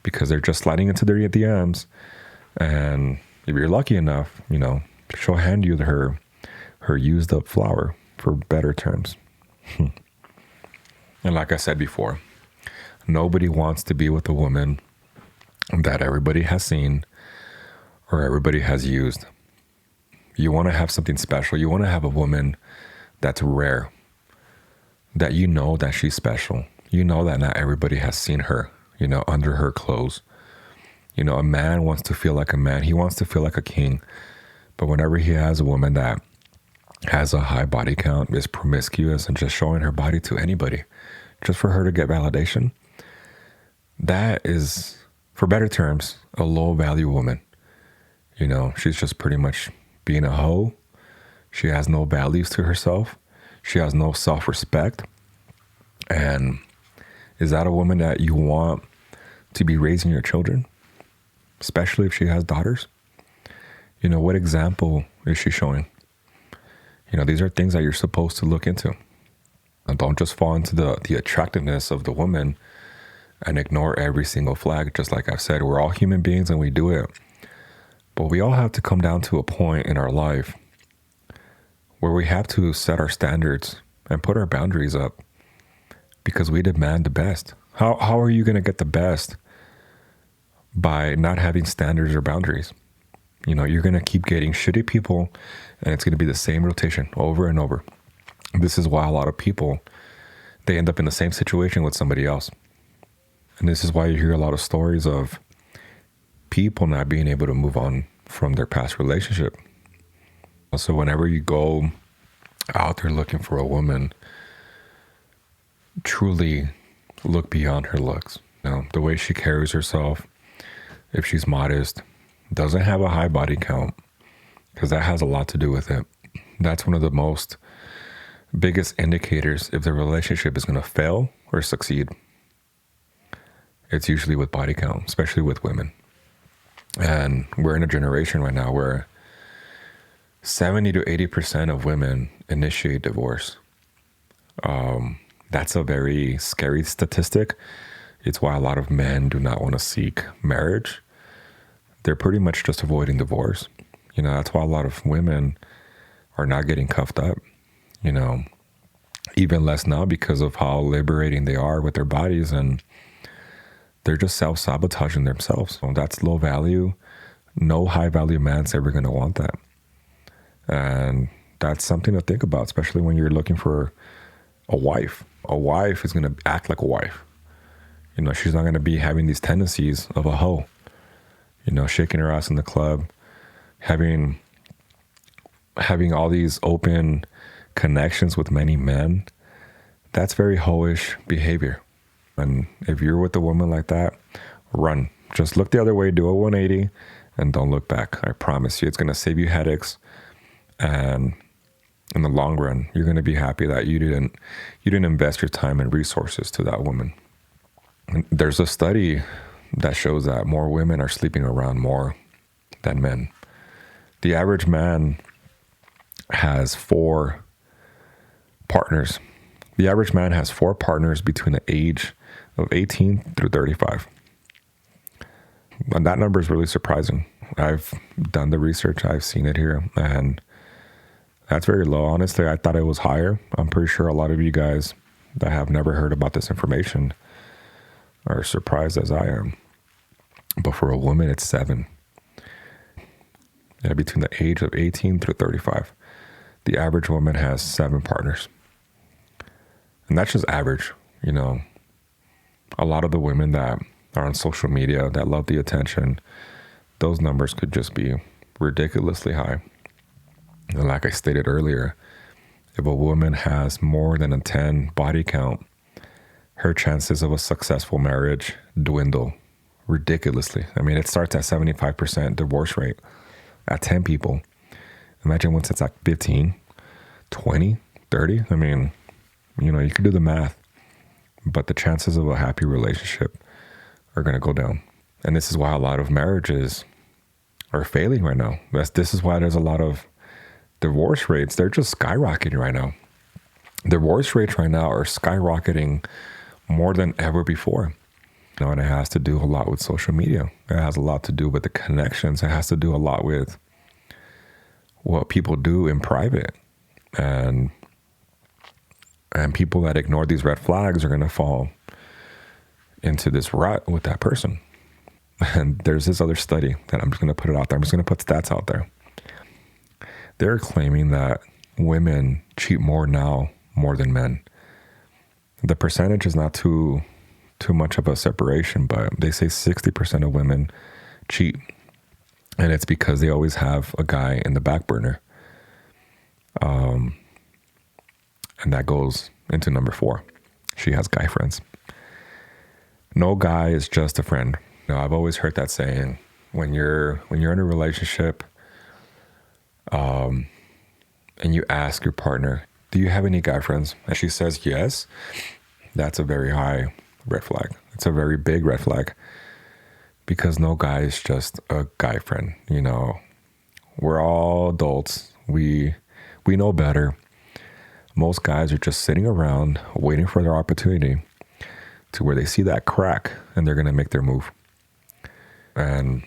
because they're just sliding into their DMs. And if you're lucky enough, she'll hand you her used up flower, for better terms. And like I said before, nobody wants to be with a woman that everybody has seen or everybody has used. You want to have something special. You want to have a woman that's rare, that you know that she's special. You know that not everybody has seen her, under her clothes. A man wants to feel like a man. He wants to feel like a king. But whenever he has a woman that has a high body count, is promiscuous, and just showing her body to anybody, just for her to get validation, that is, for better terms, a low value woman. She's just pretty much being a hoe. She has no values to herself. She has no self-respect. And is that a woman that you want to be raising your children? Especially if she has daughters? What example is she showing? These are things that you're supposed to look into. And don't just fall into the attractiveness of the woman and ignore every single flag. Just like I've said, we're all human beings and we do it. But we all have to come down to a point in our life where we have to set our standards and put our boundaries up, because we demand the best. How are you going to get the best by not having standards or boundaries? You're going to keep getting shitty people, and it's going to be the same rotation over and over. This is why a lot of people, they end up in the same situation with somebody else. And this is why you hear a lot of stories of people not being able to move on from their past relationship. So whenever you go out there looking for a woman, truly look beyond her looks. The way she carries herself, if she's modest, doesn't have a high body count, because that has a lot to do with it. That's one of the most biggest indicators if the relationship is going to fail or succeed. It's usually with body count, especially with women. And we're in a generation right now where 70 to 80% of women initiate divorce. That's a very scary statistic. It's why a lot of men do not want to seek marriage. They're pretty much just avoiding divorce. That's why a lot of women are not getting cuffed up. Even less now because of how liberating they are with their bodies, and they're just self-sabotaging themselves. So that's low value. No high value man's ever going to want that. And that's something to think about, especially when you're looking for a wife. A wife is going to act like a wife. She's not going to be having these tendencies of a hoe. Shaking her ass in the club, having all these open connections with many men. That's very hoish behavior. And if you're with a woman like that, run. Just look the other way, do a 180, and don't look back. I promise you, it's going to save you headaches. And in the long run, you're going to be happy that you didn't invest your time and resources to that woman. And there's a study that shows that more women are sleeping around more than men. The average man has 4 partners. The average man has 4 partners between the age of 18 through 35. And that number is really surprising. I've done the research, I've seen it here, and that's very low. Honestly, I thought it was higher. I'm pretty sure a lot of you guys that have never heard about this information are surprised as I am. But for a woman, it's 7. And between the age of 18 through 35, the average woman has 7 partners. And that's just average. A lot of the women that are on social media that love the attention, those numbers could just be ridiculously high. And like I stated earlier, if a woman has more than a 10 body count, her chances of a successful marriage dwindle ridiculously. It starts at 75% divorce rate at 10 people. Imagine once it's at 15, 20, 30. You can do the math, but the chances of a happy relationship are going to go down. And this is why a lot of marriages are failing right now. This is why there's a lot of divorce rates. They're just skyrocketing right now. Divorce rates right now are skyrocketing more than ever before. And it has to do a lot with social media. It has a lot to do with the connections. It has to do a lot with what people do in private. And people that ignore these red flags are going to fall into this rut with that person. And there's this other study that I'm just going to put it out there. I'm just going to put stats out there. They're claiming that women cheat more now more than men. The percentage is not too much of a separation, but they say 60% of women cheat. And it's because they always have a guy in the back burner. And that goes into number 4. She has guy friends. No guy is just a friend. I've always heard that saying. When you're in a relationship, and you ask your partner, do you have any guy friends? And she says yes. That's a very high red flag. It's a very big red flag, because no guy is just a guy friend. We're all adults. We know better. Most guys are just sitting around waiting for their opportunity to where they see that crack and they're going to make their move. And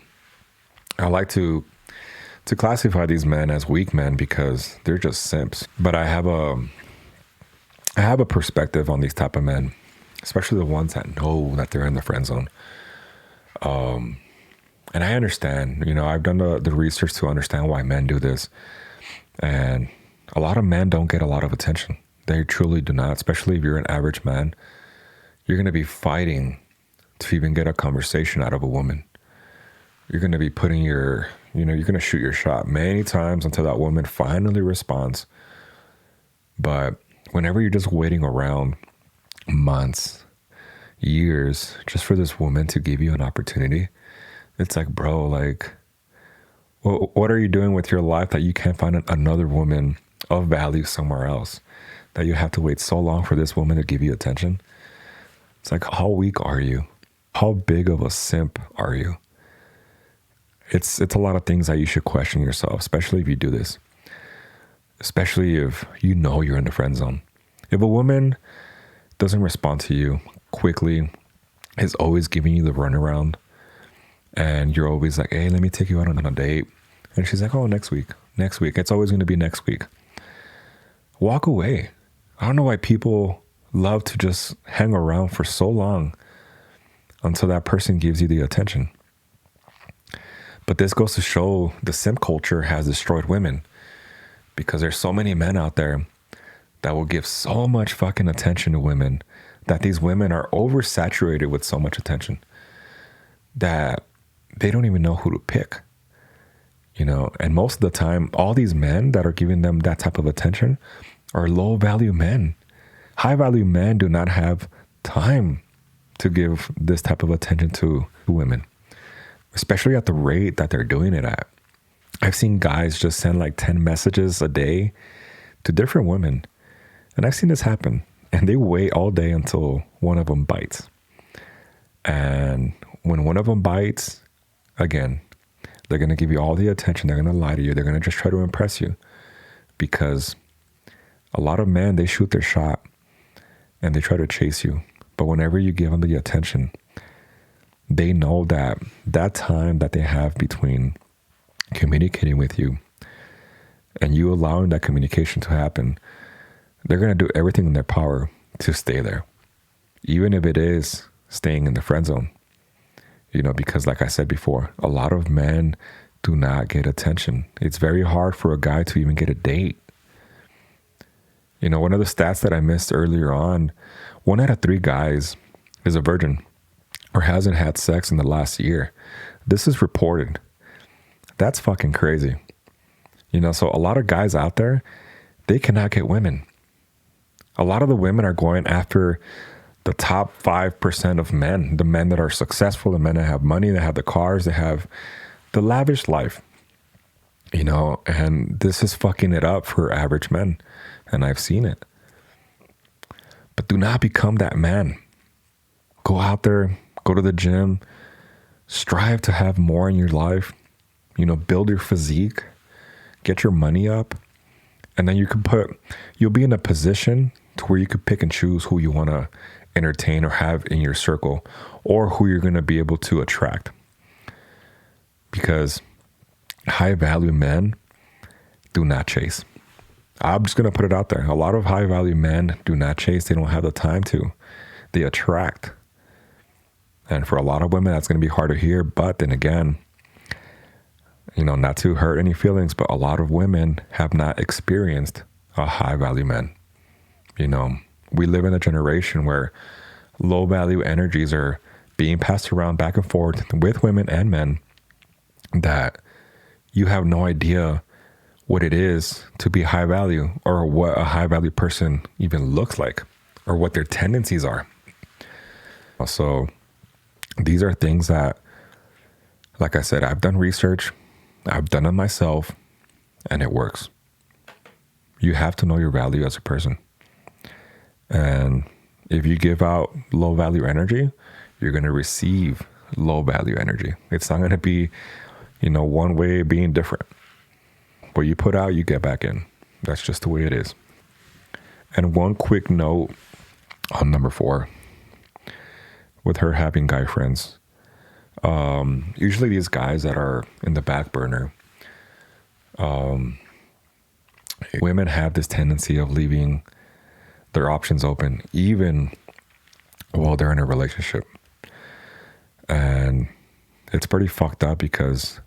I like to classify these men as weak men because they're just simps. But I have a perspective on these type of men, especially the ones that know that they're in the friend zone. And I understand, I've done the research to understand why men do this. And a lot of men don't get a lot of attention. They truly do not, especially if you're an average man. You're going to be fighting to even get a conversation out of a woman. You're going to be putting you're going to shoot your shot many times until that woman finally responds. But whenever you're just waiting around months, years, just for this woman to give you an opportunity, it's like, bro, like, what are you doing with your life that you can't find another woman of value somewhere else, that you have to wait so long for this woman to give you attention? It's like, how weak are you? How big of a simp are you? It's a lot of things that you should question yourself, especially if you do this. Especially if you know you're in the friend zone. If a woman doesn't respond to you quickly, is always giving you the runaround, and you're always like, hey, let me take you out on a date. And she's like, oh, next week. It's always going to be next week. Walk away. I don't know why people love to just hang around for so long until that person gives you the attention. But this goes to show the simp culture has destroyed women, because there's so many men out there that will give so much fucking attention to women that these women are oversaturated with so much attention that they don't even know who to pick. And most of the time, all these men that are giving them that type of attention are low value men. High value men do not have time to give this type of attention to women, especially at the rate that they're doing it at. I've seen guys just send like 10 messages a day to different women. And I've seen this happen. And they wait all day until one of them bites. And when one of them bites, again, they're going to give you all the attention. They're going to lie to you. They're going to just try to impress you. Because a lot of men, they shoot their shot and they try to chase you. But whenever you give them the attention, they know that time that they have between communicating with you and you allowing that communication to happen, they're going to do everything in their power to stay there. Even if it is staying in the friend zone. Because like I said before, a lot of men do not get attention. It's very hard for a guy to even get a date. One of the stats that I missed earlier on, 1 out of 3 guys is a virgin or hasn't had sex in the last year. This is reported. That's fucking crazy. So a lot of guys out there, they cannot get women. A lot of the women are going after the top 5% of men, the men that are successful, the men that have money, they have the cars, they have the lavish life, and this is fucking it up for average men. And I've seen it. But do not become that man. Go out there, go to the gym, strive to have more in your life, build your physique, get your money up, and then you'll be in a position to where you could pick and choose who you want to entertain or have in your circle, or who you're going to be able to attract. Because high value men do not chase. I'm just going to put it out there. A lot of high value men do not chase. They don't have the time to. They attract. And for a lot of women, that's going to be hard to hear. But then again, not to hurt any feelings, but a lot of women have not experienced a high value man. We live in a generation where low value energies are being passed around back and forth with women and men, that you have no idea what it is to be high value, or what a high value person even looks like, or what their tendencies are. So these are things that, like I said, I've done research, I've done it myself, and it works. You have to know your value as a person. And if you give out low value energy, you're going to receive low value energy. It's not going to be, one way of being different. What you put out, you get back in. That's just the way it is. And one quick note on number 4, with her having guy friends. Usually these guys that are in the back burner, women have this tendency of leaving their options open, even while they're in a relationship. And it's pretty fucked up, because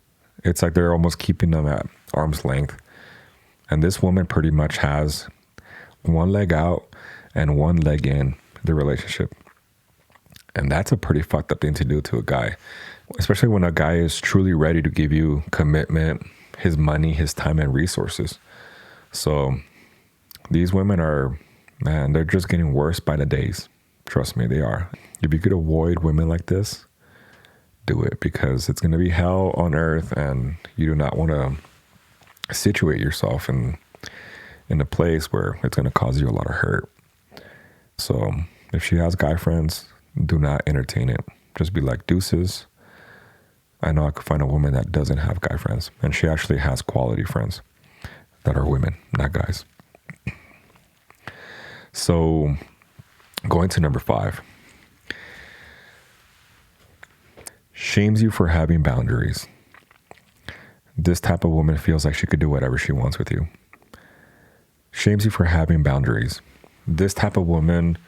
it's like they're almost keeping them at arm's length. And this woman pretty much has one leg out and one leg in the relationship. And that's a pretty fucked up thing to do to a guy, especially when a guy is truly ready to give you commitment, his money, his time, and resources. So these women are, man, they're just getting worse by the days. Trust me, they are. If you could avoid women like this, do it, because it's going to be hell on earth, and you do not want to situate yourself in a place where it's going to cause you a lot of hurt. So if she has guy friends, do not entertain it. Just be like, deuces. I know I could find a woman that doesn't have guy friends, and she actually has quality friends that are women, not guys. So going to number 5. Shames you for having boundaries. This type of woman feels like she could do whatever she wants with you. Shames you for having boundaries. This type of woman,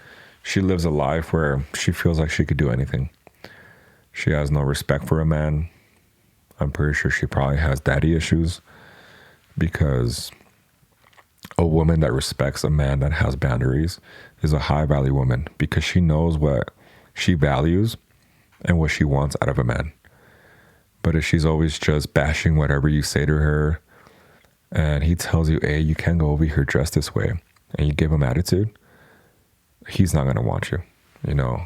she lives a life where she feels like she could do anything. She has no respect for a man. I'm pretty sure she probably has daddy issues, because a woman that respects a man that has boundaries is a high value woman, because she knows what she values and what she wants out of a man. But if she's always just bashing whatever you say to her, and he tells you, hey, you can't go over here dressed this way, and you give him attitude, he's not going to want you.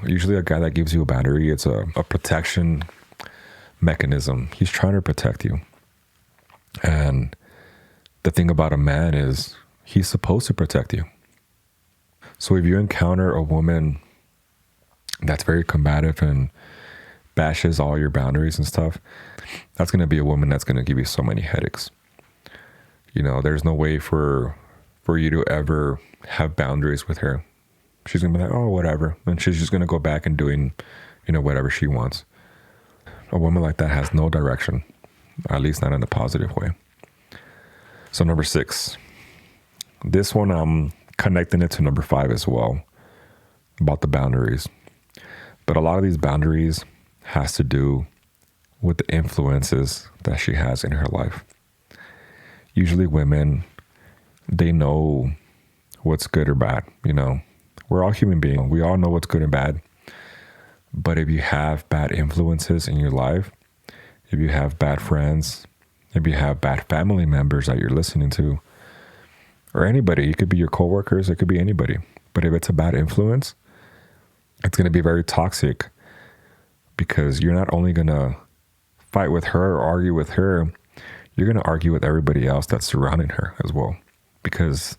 Usually a guy that gives you a boundary, it's a protection mechanism. He's trying to protect you. And the thing about a man is he's supposed to protect you. So if you encounter a woman that's very combative and bashes all your boundaries and stuff, that's going to be a woman that's going to give you so many headaches. There's no way for you to ever have boundaries with her. She's going to be like, oh, whatever. And she's just going to go back and doing, whatever she wants. A woman like that has no direction, at least not in a positive way. So number 6, this one, I'm connecting it to number 5 as well, about the boundaries. But a lot of these boundaries has to do with the influences that she has in her life. Usually women, they know what's good or bad. We're all human beings. We all know what's good and bad. But if you have bad influences in your life, if you have bad friends, if you have bad family members that you're listening to, or anybody, it could be your coworkers, it could be anybody. But if it's a bad influence, it's going to be very toxic, because you're not only going to fight with her or argue with her, you're going to argue with everybody else that's surrounding her as well. Because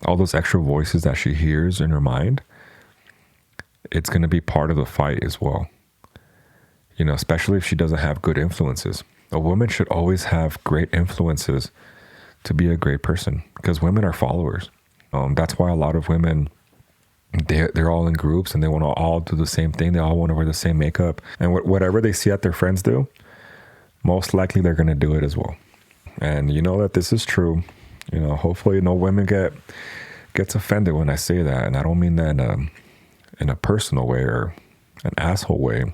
all those extra voices that she hears in her mind, it's going to be part of the fight as well. Especially if she doesn't have good influences. A woman should always have great influences to be a great person, because women are followers. That's why a lot of women, they're all in groups and they want to all do the same thing. They all want to wear the same makeup, and whatever they see that their friends do, most likely they're going to do it as well. And you know that this is true. Hopefully no women gets offended when I say that, and I don't mean that in a personal way or an asshole way.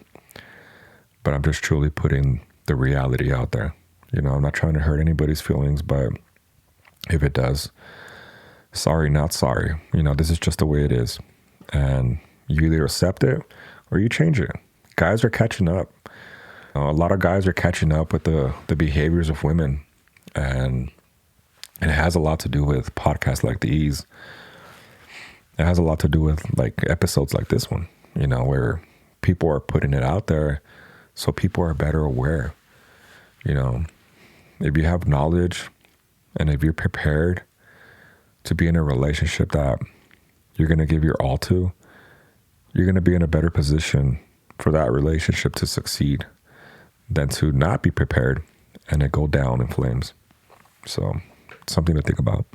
but I'm just truly putting the reality out there. I'm not trying to hurt anybody's feelings, but if it does, sorry, not sorry. This is just the way it is. And you either accept it or you change it. Guys are catching up. A lot of guys are catching up with the behaviors of women. And it has a lot to do with podcasts like these. It has a lot to do with like episodes like this one, where people are putting it out there so people are better aware. If you have knowledge and if you're prepared to be in a relationship that you're going to give your all to, you're going to be in a better position for that relationship to succeed than to not be prepared and it go down in flames. So, something to think about.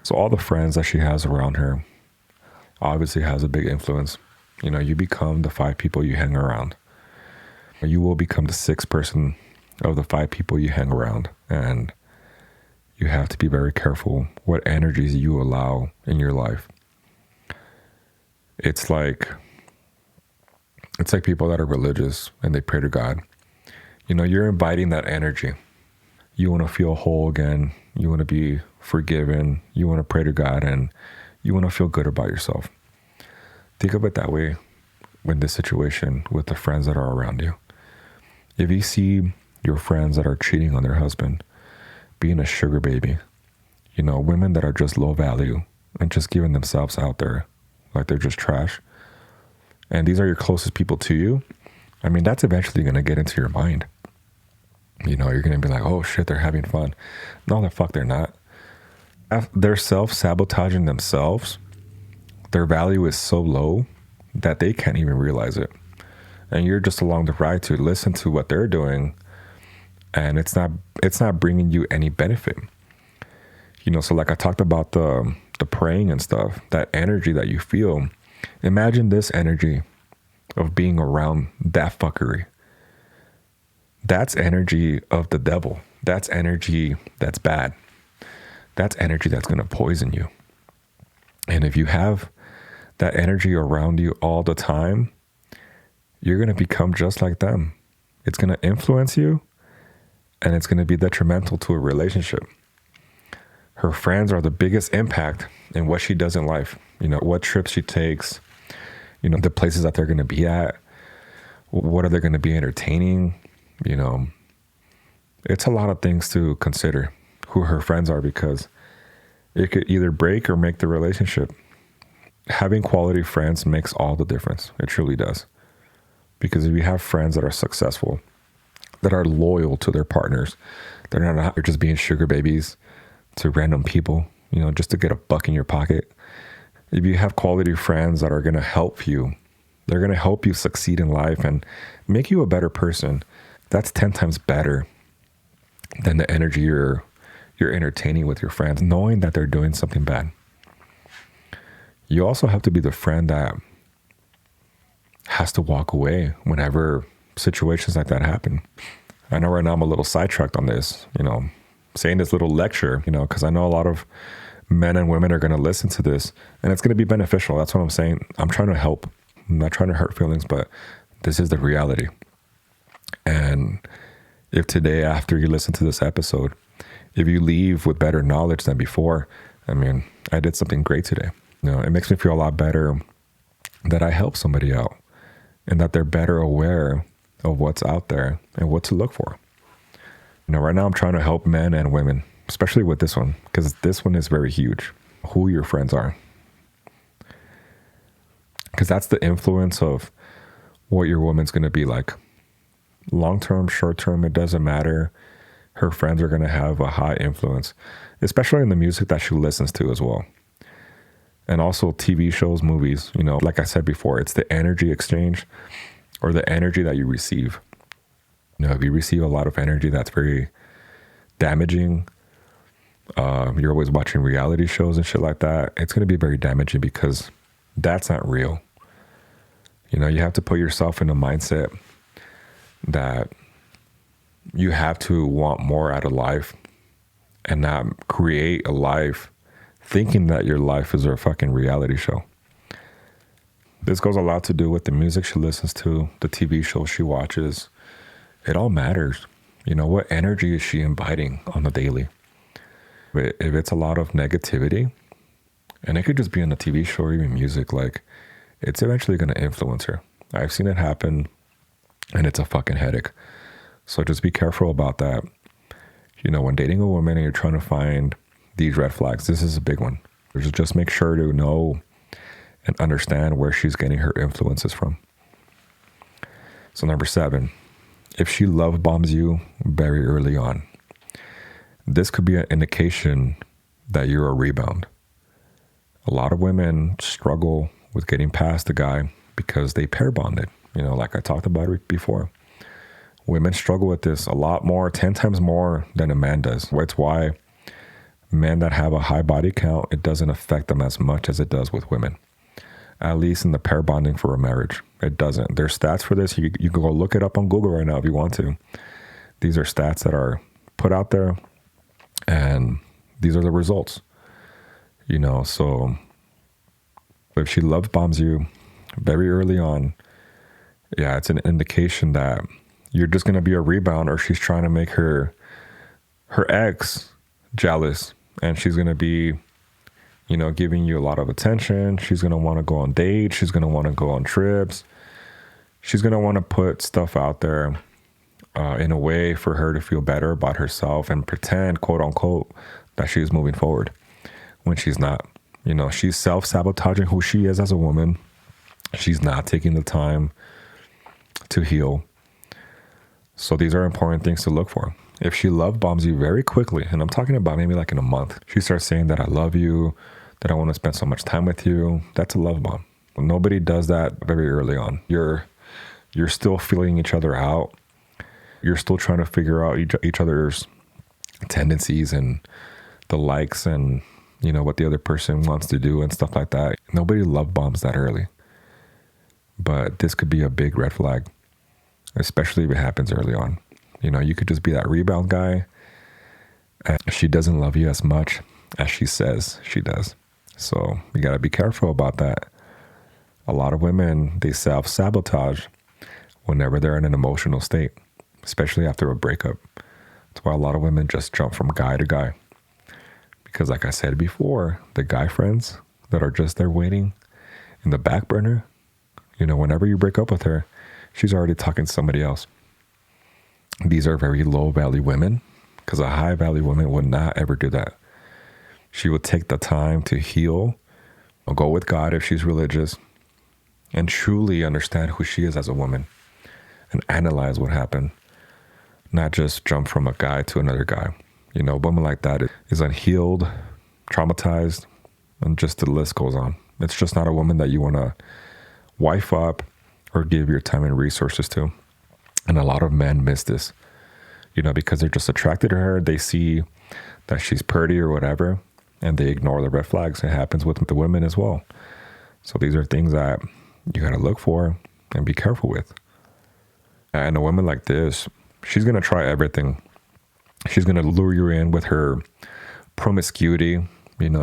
So all the friends that she has around her obviously has a big influence. You become the 5 people you hang around. You will become the 6th person of the 5 people you hang around. And you have to be very careful what energies you allow in your life. It's like people that are religious and they pray to God. You're inviting that energy. You want to feel whole again. You want to be forgiven. You want to pray to God and you want to feel good about yourself. Think of it that way with this situation with the friends that are around you. If you see your friends that are cheating on their husband, being a sugar baby, women that are just low value and just giving themselves out there like they're just trash, and these are your closest people to you, that's eventually going to get into your mind. You're going to be like, oh shit, they're having fun. No, the fuck they're not. They're self-sabotaging themselves. Their value is so low that they can't even realize it. And you're just along the ride to listen to what they're doing. And it's not bringing you any benefit. So like I talked about the praying and stuff, that energy that you feel, imagine this energy of being around that fuckery. That's energy of the devil. That's energy that's bad. That's energy that's going to poison you. And if you have that energy around you all the time, you're going to become just like them. It's going to influence you and it's going to be detrimental to a relationship. Her friends are the biggest impact in what she does in life. What trips she takes, the places that they're going to be at, what are they going to be entertaining? It's a lot of things to consider who her friends are, because it could either break or make the relationship. Having quality friends makes all the difference. It truly does. Because if you have friends that are successful, that are loyal to their partners, they're not just being sugar babies to random people, just to get a buck in your pocket. If you have quality friends that are going to help you, they're going to help you succeed in life and make you a better person. That's 10 times better than the energy you're entertaining with your friends, knowing that they're doing something bad. You also have to be the friend that has to walk away whenever situations like that happen. I know right now I'm a little sidetracked on this, saying this little lecture, because I know a lot of men and women are going to listen to this and it's going to be beneficial. That's what I'm saying. I'm trying to help. I'm not trying to hurt feelings, but this is the reality. And if today, after you listen to this episode, if you leave with better knowledge than before, I did something great today. It makes me feel a lot better that I helped somebody out and that they're better aware of what's out there and what to look for. Right now I'm trying to help men and women, especially with this one, because this one is very huge, who your friends are. Because that's the influence of what your woman's going to be like. Long-term, short-term, it doesn't matter. Her friends are going to have a high influence, especially in the music that she listens to as well. And also TV shows, movies, like I said before, it's the energy exchange or the energy that you receive. If you receive a lot of energy that's very damaging, you're always watching reality shows and shit like that, it's going to be very damaging because that's not real. You have to put yourself in a mindset that you have to want more out of life and not create a life thinking that your life is a fucking reality show. This goes a lot to do with the music she listens to, the TV shows she watches. It all matters. What energy is she inviting on the daily? If it's a lot of negativity, and it could just be in the TV show or even music, like, it's eventually going to influence her. I've seen it happen, and it's a fucking headache. So just be careful about that. When dating a woman and you're trying to find these red flags, this is a big one. Just make sure to know and understand where she's getting her influences from. So number 7, if she love bombs you very early on, this could be an indication that you're a rebound. A lot of women struggle with getting past the guy because they pair bonded, like I talked about it before. Women struggle with this a lot more, 10 times more than a man does. It's why men that have a high body count, it doesn't affect them as much as it does with women. At least in the pair bonding for a marriage, it doesn't. There's stats for this. You can go look it up on Google right now if you want to. These are stats that are put out there, and these are the results. So if she love bombs you very early on, yeah, it's an indication that you're just going to be a rebound, or she's trying to make her ex jealous, and she's going to be, giving you a lot of attention. She's going to want to go on dates. She's going to want to go on trips. She's going to want to put stuff out there in a way for her to feel better about herself and pretend, quote unquote, that she's moving forward when she's not. She's self-sabotaging who she is as a woman. She's not taking the time to heal. So these are important things to look for. If she love bombs you very quickly, and I'm talking about maybe like in a month, she starts saying that I love you, that I want to spend so much time with you, that's a love bomb. Nobody does that very early on. You're still feeling each other out. You're still trying to figure out each other's tendencies and the likes and, what the other person wants to do and stuff like that. Nobody love bombs that early. But this could be a big red flag, especially if it happens early on. You could just be that rebound guy, and she doesn't love you as much as she says she does. So you got to be careful about that. A lot of women, they self-sabotage whenever they're in an emotional state, especially after a breakup. That's why a lot of women just jump from guy to guy. Because like I said before, the guy friends that are just there waiting in the back burner, whenever you break up with her, she's already talking to somebody else. These are very low value women, because a high value woman would not ever do that. She would take the time to heal, or go with God if she's religious, and truly understand who she is as a woman and analyze what happened, not just jump from a guy to another guy. A woman like that is unhealed, traumatized, and just the list goes on. It's just not a woman that you want to wife up or give your time and resources to. And a lot of men miss this, because they're just attracted to her. They see that she's pretty or whatever, and they ignore the red flags. It happens with the women as well. So these are things that you got to look for and be careful with. And a woman like this, she's going to try everything. She's going to lure you in with her promiscuity.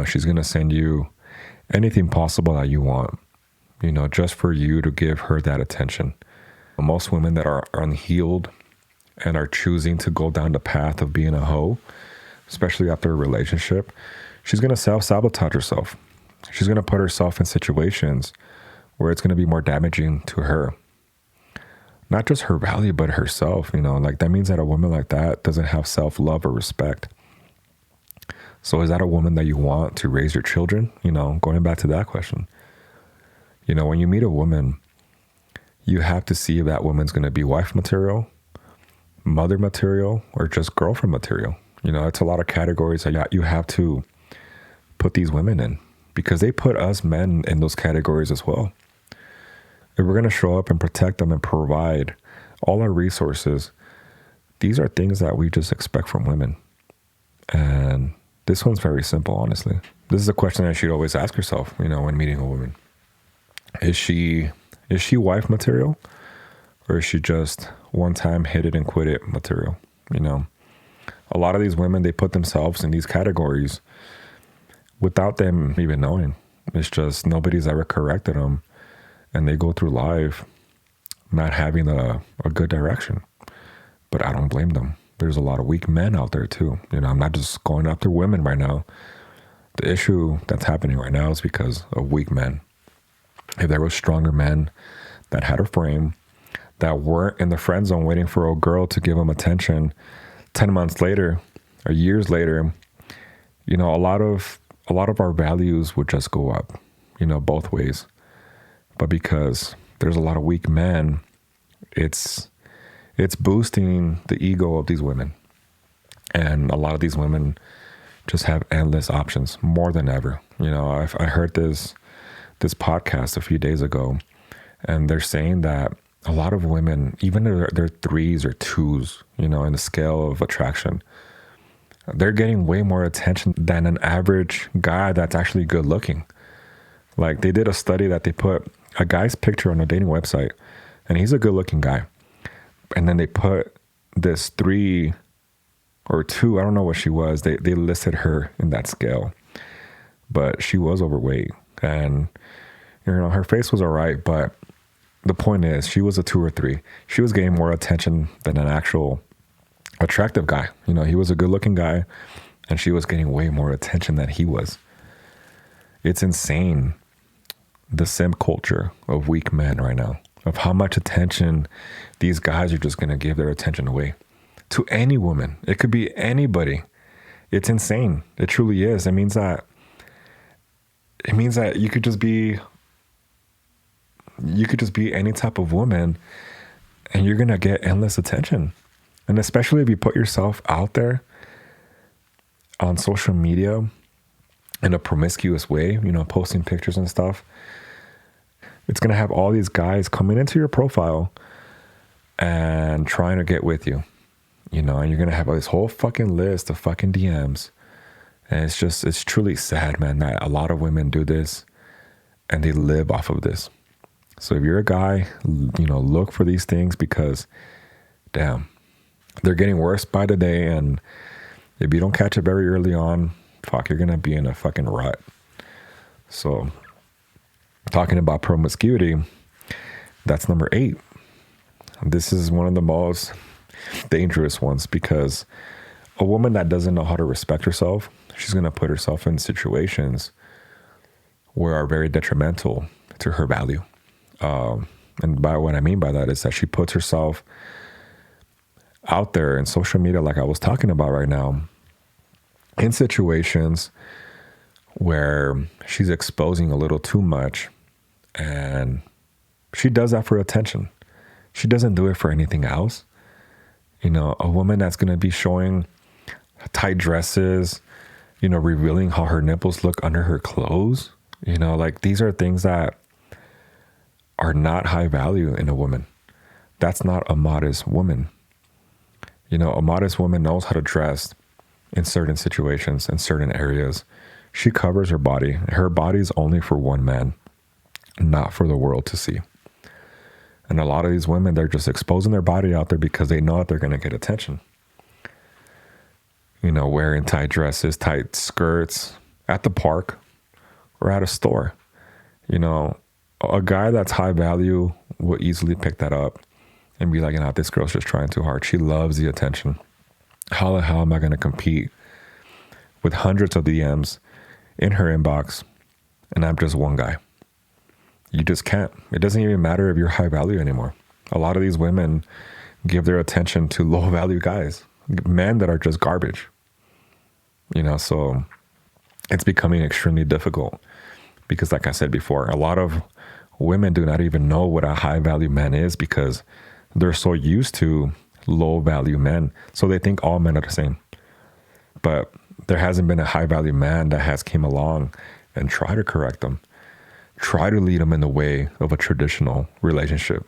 She's going to send you anything possible that you want, just for you to give her that attention. Most women that are unhealed and are choosing to go down the path of being a hoe, especially after a relationship, she's going to self-sabotage herself. She's going to put herself in situations where it's going to be more damaging to her. Not just her value, but herself, like that means that a woman like that doesn't have self-love or respect. So is that a woman that you want to raise your children? Going back to that question. When you meet a woman, you have to see if that woman's going to be wife material, mother material, or just girlfriend material. It's a lot of categories that you have to put these women in, because they put us men in those categories as well. If we're going to show up and protect them and provide all our resources, these are things that we just expect from women. And this one's very simple, honestly. This is a question that she'd always ask herself, when meeting a woman. Is she wife material, or is she just one time hit it and quit it material? A lot of these women, they put themselves in these categories without them even knowing. It's just nobody's ever corrected them. and they go through life not having a good direction. But I don't blame them. There's a lot of weak men out there too. I'm not just going after women right now. The issue that's happening right now is because of weak men. If there were stronger men that had a frame, that weren't in the friend zone waiting for a girl to give them attention 10 months later or years later, a lot of our values would just go up, both ways. But because there's a lot of weak men, it's boosting the ego of these women. And a lot of these women just have endless options, more than ever. I heard this podcast a few days ago, and they're saying that a lot of women, even their threes or twos, in the scale of attraction, they're getting way more attention than an average guy that's actually good looking. Like, they did a study that they put a guy's picture on a dating website, and he's a good looking guy. And then they put this 3 or 2, I don't know what she was. They listed her in that scale, but she was overweight, and her face was all right. But the point is, she was a 2 or 3. She was getting more attention than an actual attractive guy. He was a good looking guy, and she was getting way more attention than he was. It's insane, the simp culture of weak men right now, of how much attention these guys are just going to give their attention away to any woman. It could be anybody. It's insane. It truly is. It means that you could just be any type of woman, and you're going to get endless attention. And especially if you put yourself out there on social media in a promiscuous way, posting pictures and stuff, it's going to have all these guys coming into your profile and trying to get with you, and you're going to have this whole fucking list of fucking DMs. And it's truly sad, man, that a lot of women do this and they live off of this. So if you're a guy, look for these things, because damn, they're getting worse by the day. And if you don't catch it very early on, you're going to be in a fucking rut. So talking about promiscuity, that's number 8. This is one of the most dangerous ones, because a woman that doesn't know how to respect herself, she's going to put herself in situations where are very detrimental to her value. And by what I mean by that is that she puts herself out there in social media, like I was talking about right now, in situations where she's exposing a little too much, and she does that for attention. She doesn't do it for anything else. A woman that's going to be showing tight dresses, revealing how her nipples look under her clothes, like, these are things that are not high value in a woman. That's not a modest woman. A modest woman knows how to dress in certain situations, in certain areas. She covers her body. Her body is only for one man, not for the world to see. And a lot of these women, they're just exposing their body out there because they know that they're going to get attention. Wearing tight dresses, tight skirts at the park or at a store. A guy that's high value will easily pick that up and be like, this girl's just trying too hard. She loves the attention. How the hell am I going to compete with hundreds of DMs in her inbox, and I'm just one guy? You just can't. It doesn't even matter if you're high value anymore. A lot of these women give their attention to low value guys, men that are just garbage. So it's becoming extremely difficult, because like I said before, a lot of women do not even know what a high value man is, because they're so used to low value men. So they think all men are the same. But there hasn't been a high value man that has came along and try to correct them, try to lead them in the way of a traditional relationship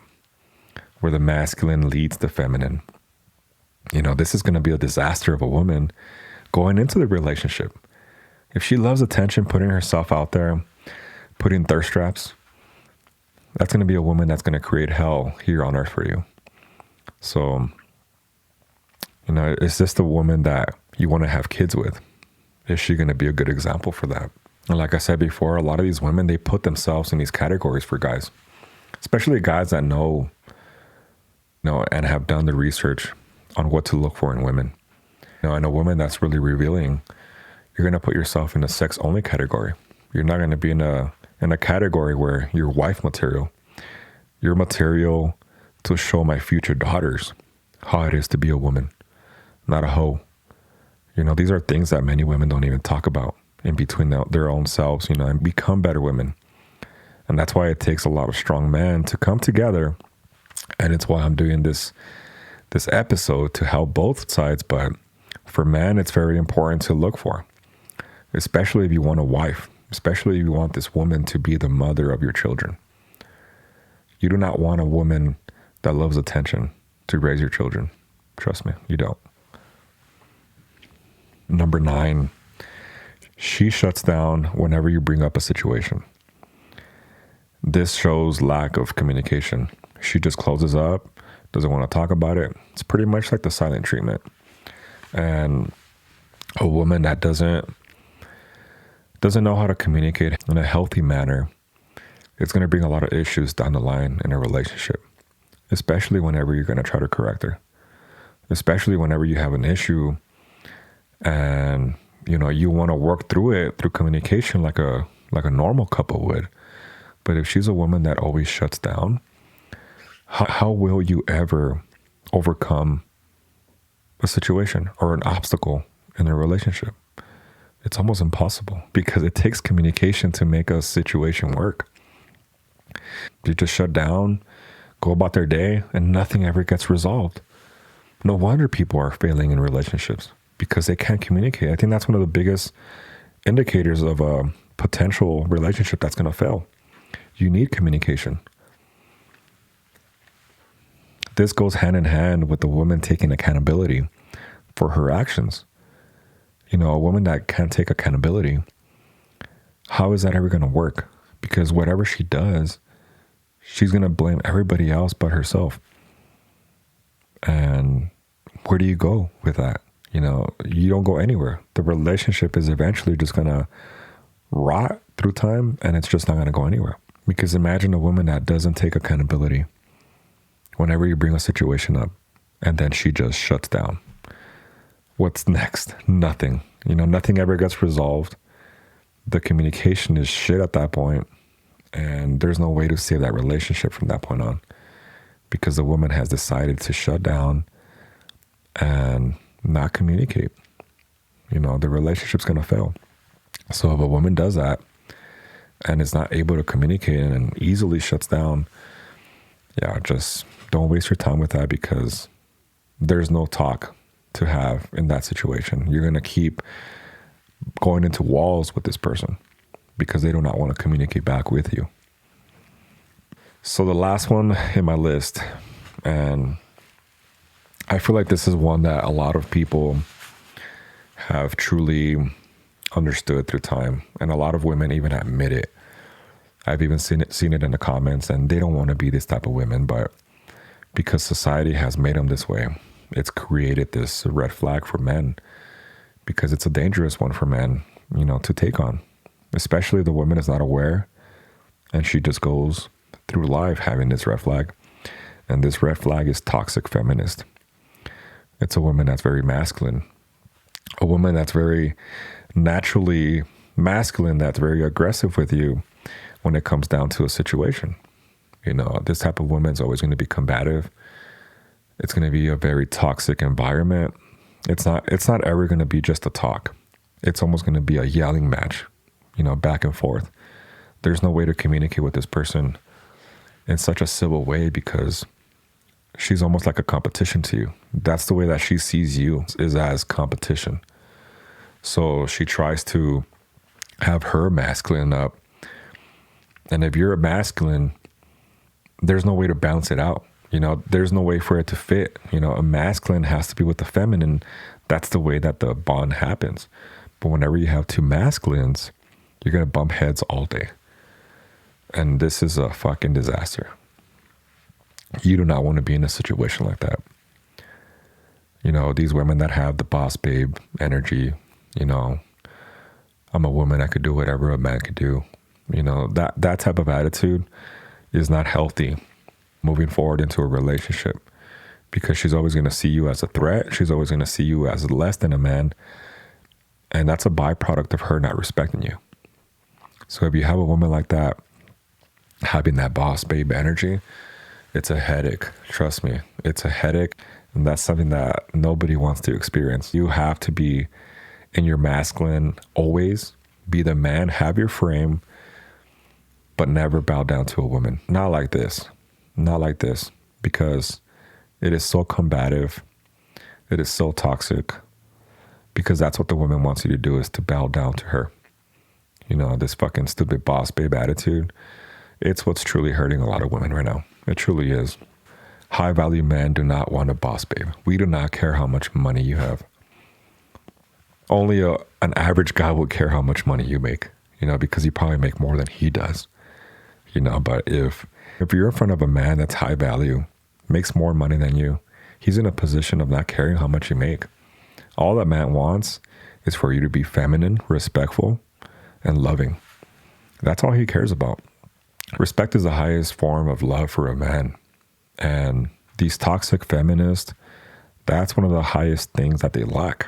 where the masculine leads the feminine. This is going to be a disaster of a woman going into the relationship. If she loves attention, putting herself out there, putting thirst traps, that's going to be a woman that's going to create hell here on earth for you. So, is this the woman that you want to have kids with? Is she going to be a good example for that? And like I said before, a lot of these women, they put themselves in these categories for guys. especially guys that know and have done the research on what to look for in women. And a woman that's really revealing, you're going to put yourself in a sex only category. You're not going to be in a category where you're wife material. You're material to show my future daughters how it is to be a woman, not a hoe. These are things that many women don't even talk about in between their own selves, and become better women. And that's why it takes a lot of strong men to come together. And it's why I'm doing this episode, to help both sides. But for men, it's very important to look for, especially if you want a wife, especially if you want this woman to be the mother of your children. You do not want a woman that loves attention to raise your children. Trust me, you don't. Number 9, she shuts down whenever you bring up a situation. This shows lack of communication. She just closes up, doesn't want to talk about it. It's pretty much like the silent treatment. And a woman that doesn't know how to communicate in a healthy manner, it's going to bring a lot of issues down the line in a relationship, especially whenever you're going to try to correct her, especially whenever you have an issue and you want to work through it through communication like a normal couple would. But if she's a woman that always shuts down, how will you ever overcome a situation or an obstacle in a relationship? It's almost impossible, because it takes communication to make a situation work. You just shut down, go about their day, and nothing ever gets resolved. No wonder people are failing in relationships, because they can't communicate. I think that's one of the biggest indicators of a potential relationship that's going to fail. You need communication. This goes hand in hand with the woman taking accountability for her actions. A woman that can't take accountability, how is that ever going to work? Because whatever she does, she's going to blame everybody else but herself. And where do you go with that? You don't go anywhere. The relationship is eventually just going to rot through time, and it's just not going to go anywhere. Because imagine a woman that doesn't take accountability whenever you bring a situation up, and then she just shuts down. What's next? Nothing. Nothing ever gets resolved. The communication is shit at that point, and there's no way to save that relationship from that point on, because the woman has decided to shut down and not communicate. The relationship's going to fail. So if a woman does that and is not able to communicate and easily shuts down, just don't waste your time with that, because there's no talk to have in that situation. You're going to keep going into walls with this person because they do not want to communicate back with you. So the last one in my list, and I feel like this is one that a lot of people have truly understood through time, and a lot of women even admit it. I've even seen it in the comments, and they don't want to be this type of women, but because society has made them this way, it's created this red flag for men, because it's a dangerous one for men, to take on, especially if the woman is not aware and she just goes through life having this red flag. And this red flag is toxic feminist. It's a woman that's very masculine, a woman that's very naturally masculine, that's very aggressive with you when it comes down to a situation. This type of woman is always going to be combative. It's going to be a very toxic environment. It's not ever going to be just a talk. It's almost going to be a yelling match, back and forth. There's no way to communicate with this person in such a civil way, because she's almost like a competition to you. That's the way that she sees you, is as competition. So she tries to have her masculine up. And if you're a masculine, there's no way to balance it out. There's no way for it to fit. A masculine has to be with the feminine. That's the way that the bond happens. But whenever you have two masculines, you're going to bump heads all day. And this is a fucking disaster. You do not want to be in a situation like that. These women that have the boss babe energy, I'm a woman, I could do whatever a man could do. That type of attitude, is not healthy moving forward into a relationship, because she's always going to see you as a threat. She's always going to see you as less than a man. And that's a byproduct of her not respecting you. So if you have a woman like that, having that boss babe energy, it's a headache. Trust me, it's a headache. And that's something that nobody wants to experience. You have to be in your masculine always. Be the man, have your frame, but never bow down to a woman. Not like this. Not like this. Because it is so combative. It is so toxic. Because that's what the woman wants you to do, is to bow down to her. You know, this fucking stupid boss babe attitude. It's what's truly hurting a lot of women right now. It truly is. High value men do not want a boss babe. We do not care how much money you have. Only an average guy would care how much money you make, you know, because you probably make more than he does, you know. But if you're in front of a man that's high value, makes more money than you, he's in a position of not caring how much you make. All that man wants is for you to be feminine, respectful, and loving. That's all he cares about. Respect is the highest form of love for a man. And these toxic feminists, that's one of the highest things that they lack,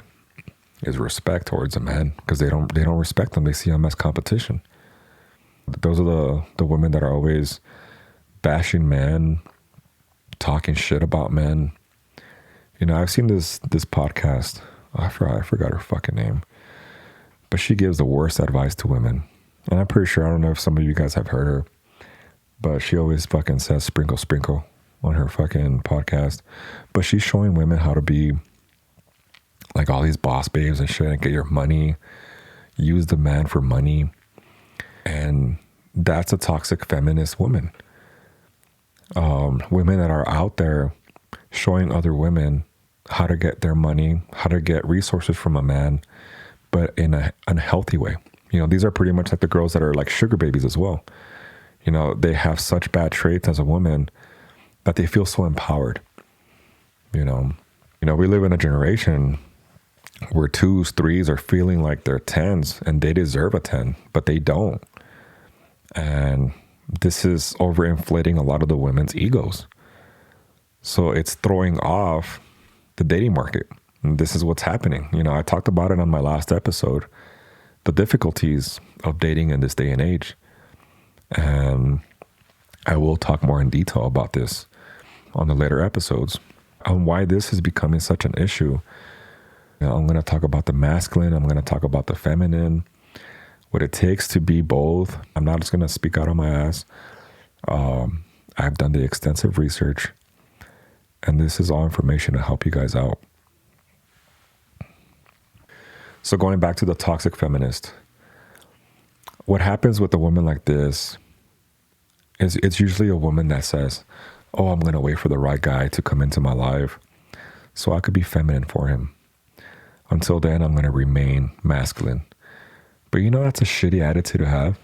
is respect towards a man, because they don't respect them. They see them as competition. Those are the women that are always bashing men, talking shit about men. You know, I've seen this podcast. I forgot her fucking name, but she gives the worst advice to women. And I'm pretty sure, I don't know if some of you guys have heard her, but she always fucking says sprinkle, sprinkle on her fucking podcast. But she's showing women how to be like all these boss babes and shit, and get your money, use the man for money. And that's a toxic feminist woman. Women that are out there showing other women how to get their money, how to get resources from a man, but in an unhealthy way. You know, these are pretty much like the girls that are like sugar babies as well. You know, they have such bad traits as a woman that they feel so empowered. You know, we live in a generation where 2s, 3s are feeling like they're 10s and they deserve a 10, but they don't. And this is overinflating a lot of the women's egos. So it's throwing off the dating market. And this is what's happening. You know, I talked about it on my last episode, the difficulties of dating in this day and age. And I will talk more in detail about this on the later episodes on why this is becoming such an issue. You know, I'm going to talk about the masculine. I'm going to talk about the feminine, what it takes to be both. I'm not just going to speak out on my ass. I've done the extensive research, and this is all information to help you guys out. So going back to the toxic feminist, what happens with a woman like this is it's usually a woman that says, oh, I'm going to wait for the right guy to come into my life so I could be feminine for him. Until then, I'm going to remain masculine. But you know, that's a shitty attitude to have.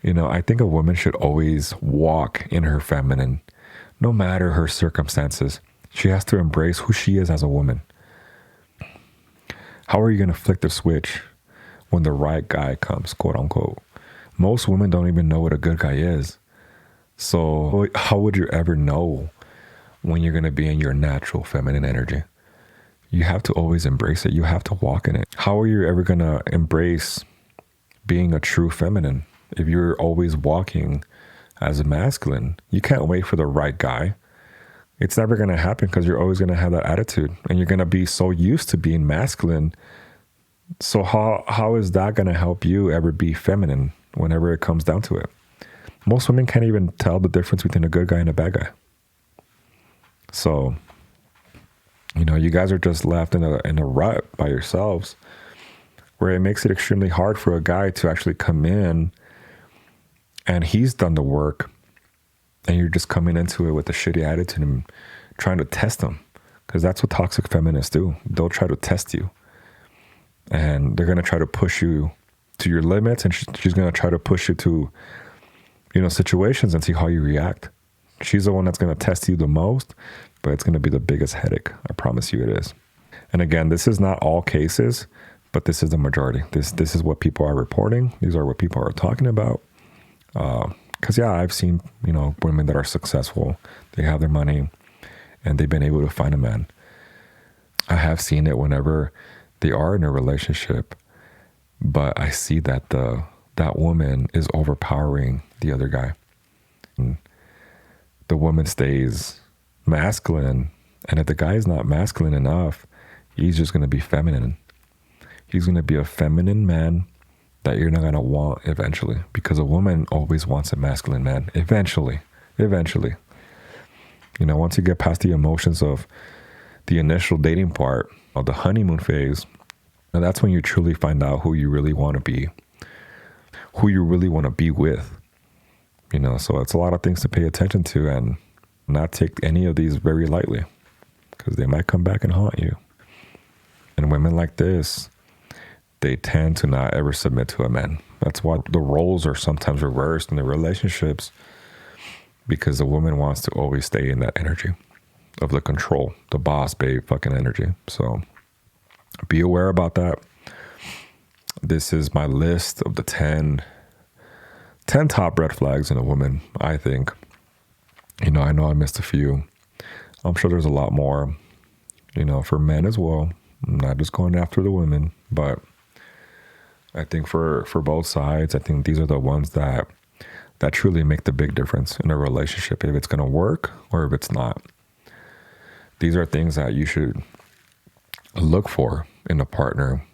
You know, I think a woman should always walk in her feminine, no matter her circumstances. She has to embrace who she is as a woman. How are you going to flick the switch when the right guy comes, quote unquote? Most women don't even know what a good guy is. So how would you ever know when you're going to be in your natural feminine energy? You have to always embrace it. You have to walk in it. How are you ever going to embrace being a true feminine if you're always walking as a masculine? You can't wait for the right guy. It's never going to happen because you're always going to have that attitude and you're going to be so used to being masculine. So how is that going to help you ever be feminine whenever it comes down to it? Most women can't even tell the difference between a good guy and a bad guy. So, you know, you guys are just left in a rut by yourselves where it makes it extremely hard for a guy to actually come in and he's done the work and you're just coming into it with a shitty attitude and trying to test them, because that's what toxic feminists do. They'll try to test you and they're going to try to push you to your limits, and she's going to try to push you to, you know, situations and see how you react. She's the one that's going to test you the most, but it's going to be the biggest headache. I promise you it is. And again, this is not all cases, but this is the majority. This is what people are reporting. These are what people are talking about. Because, yeah, I've seen, women that are successful, they have their money, and they've been able to find a man. I have seen it whenever they are in a relationship, but I see that that woman is overpowering the other guy. And the woman stays masculine, and if the guy is not masculine enough, he's just going to be feminine. He's going to be a feminine man that you're not going to want eventually, because a woman always wants a masculine man eventually. Once you get past the emotions of the initial dating part of the honeymoon phase, and that's when you truly find out who you really want to be, who you really want to be with. So it's a lot of things to pay attention to and not take any of these very lightly, because they might come back and haunt you. And women like this, they tend to not ever submit to a man. That's why the roles are sometimes reversed in the relationships, because the woman wants to always stay in that energy of the control, the boss babe fucking energy. So be aware about that. This is my list of the 10 top red flags in a woman, I think. I know I missed a few. I'm sure there's a lot more, for men as well. I'm not just going after the women, but I think for both sides, I think these are the ones that truly make the big difference in a relationship, if it's going to work or if it's not. These are things that you should look for in a partner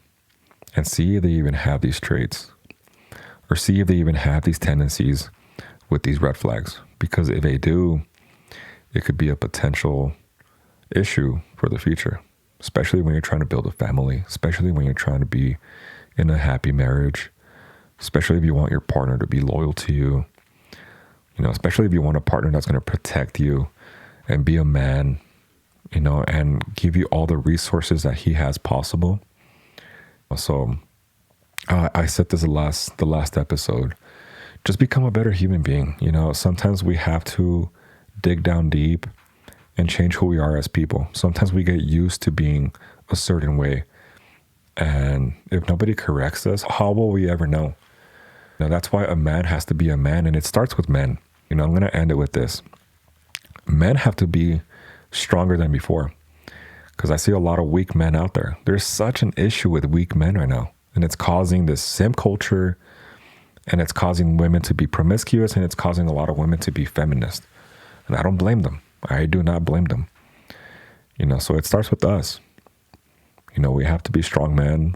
and see if they even have these traits, or see if they even have these tendencies with these red flags. Because if they do, it could be a potential issue for the future, especially when you're trying to build a family, especially when you're trying to be in a happy marriage, especially if you want your partner to be loyal to you, especially if you want a partner that's going to protect you and be a man, and give you all the resources that he has possible. So I said this the last episode, just become a better human being. Sometimes we have to dig down deep and change who we are as people. Sometimes we get used to being a certain way. And if nobody corrects us, how will we ever know? That's why a man has to be a man, and it starts with men. I'm going to end it with this. Men have to be stronger than before, because I see a lot of weak men out there. There's such an issue with weak men right now, and it's causing this simp culture, and it's causing women to be promiscuous, and it's causing a lot of women to be feminist. And I don't blame them. I do not blame them. So it starts with us. We have to be strong men,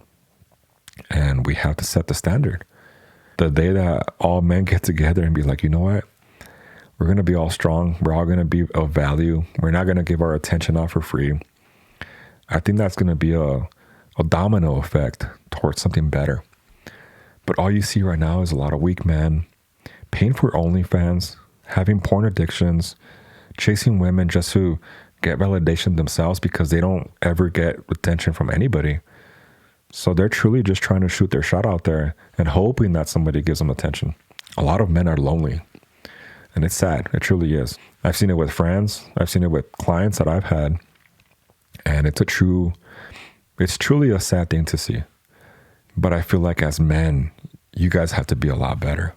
and we have to set the standard. The day that all men get together and be like, you know what? We're going to be all strong. We're all going to be of value. We're not going to give our attention out for free. I think that's going to be a domino effect towards something better. But all you see right now is a lot of weak men paying for OnlyFans, having porn addictions, chasing women just to get validation themselves, because they don't ever get attention from anybody. So they're truly just trying to shoot their shot out there and hoping that somebody gives them attention. A lot of men are lonely, and it's sad. It truly is. I've seen it with friends. I've seen it with clients that I've had, and it's truly a sad thing to see. But I feel like as men, you guys have to be a lot better.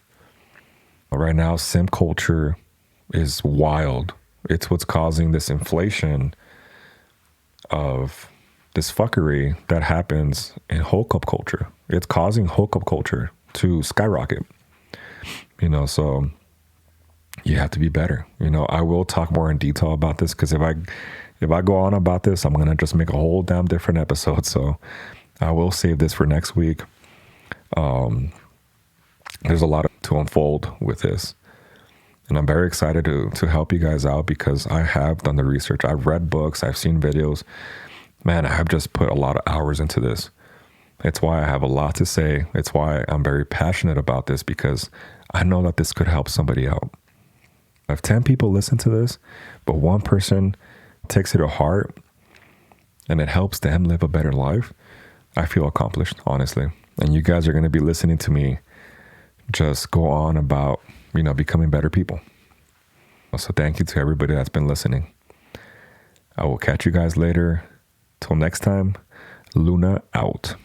Right now, simp culture is wild. It's what's causing this inflation of this fuckery that happens in hookup culture. It's causing hookup culture to skyrocket. So you have to be better. I will talk more in detail about this, because if I go on about this, I'm going to just make a whole damn different episode. So I will save this for next week. There's a lot to unfold with this. And I'm very excited to help you guys out, because I have done the research. I've read books. I've seen videos. Man, I have just put a lot of hours into this. It's why I have a lot to say. It's why I'm very passionate about this, because I know that this could help somebody out. If 10 people listen to this, but one person takes it to heart and it helps them live a better life, I feel accomplished, honestly. And you guys are going to be listening to me just go on about, becoming better people. So thank you to everybody that's been listening. I will catch you guys later. Till next time, Luna out.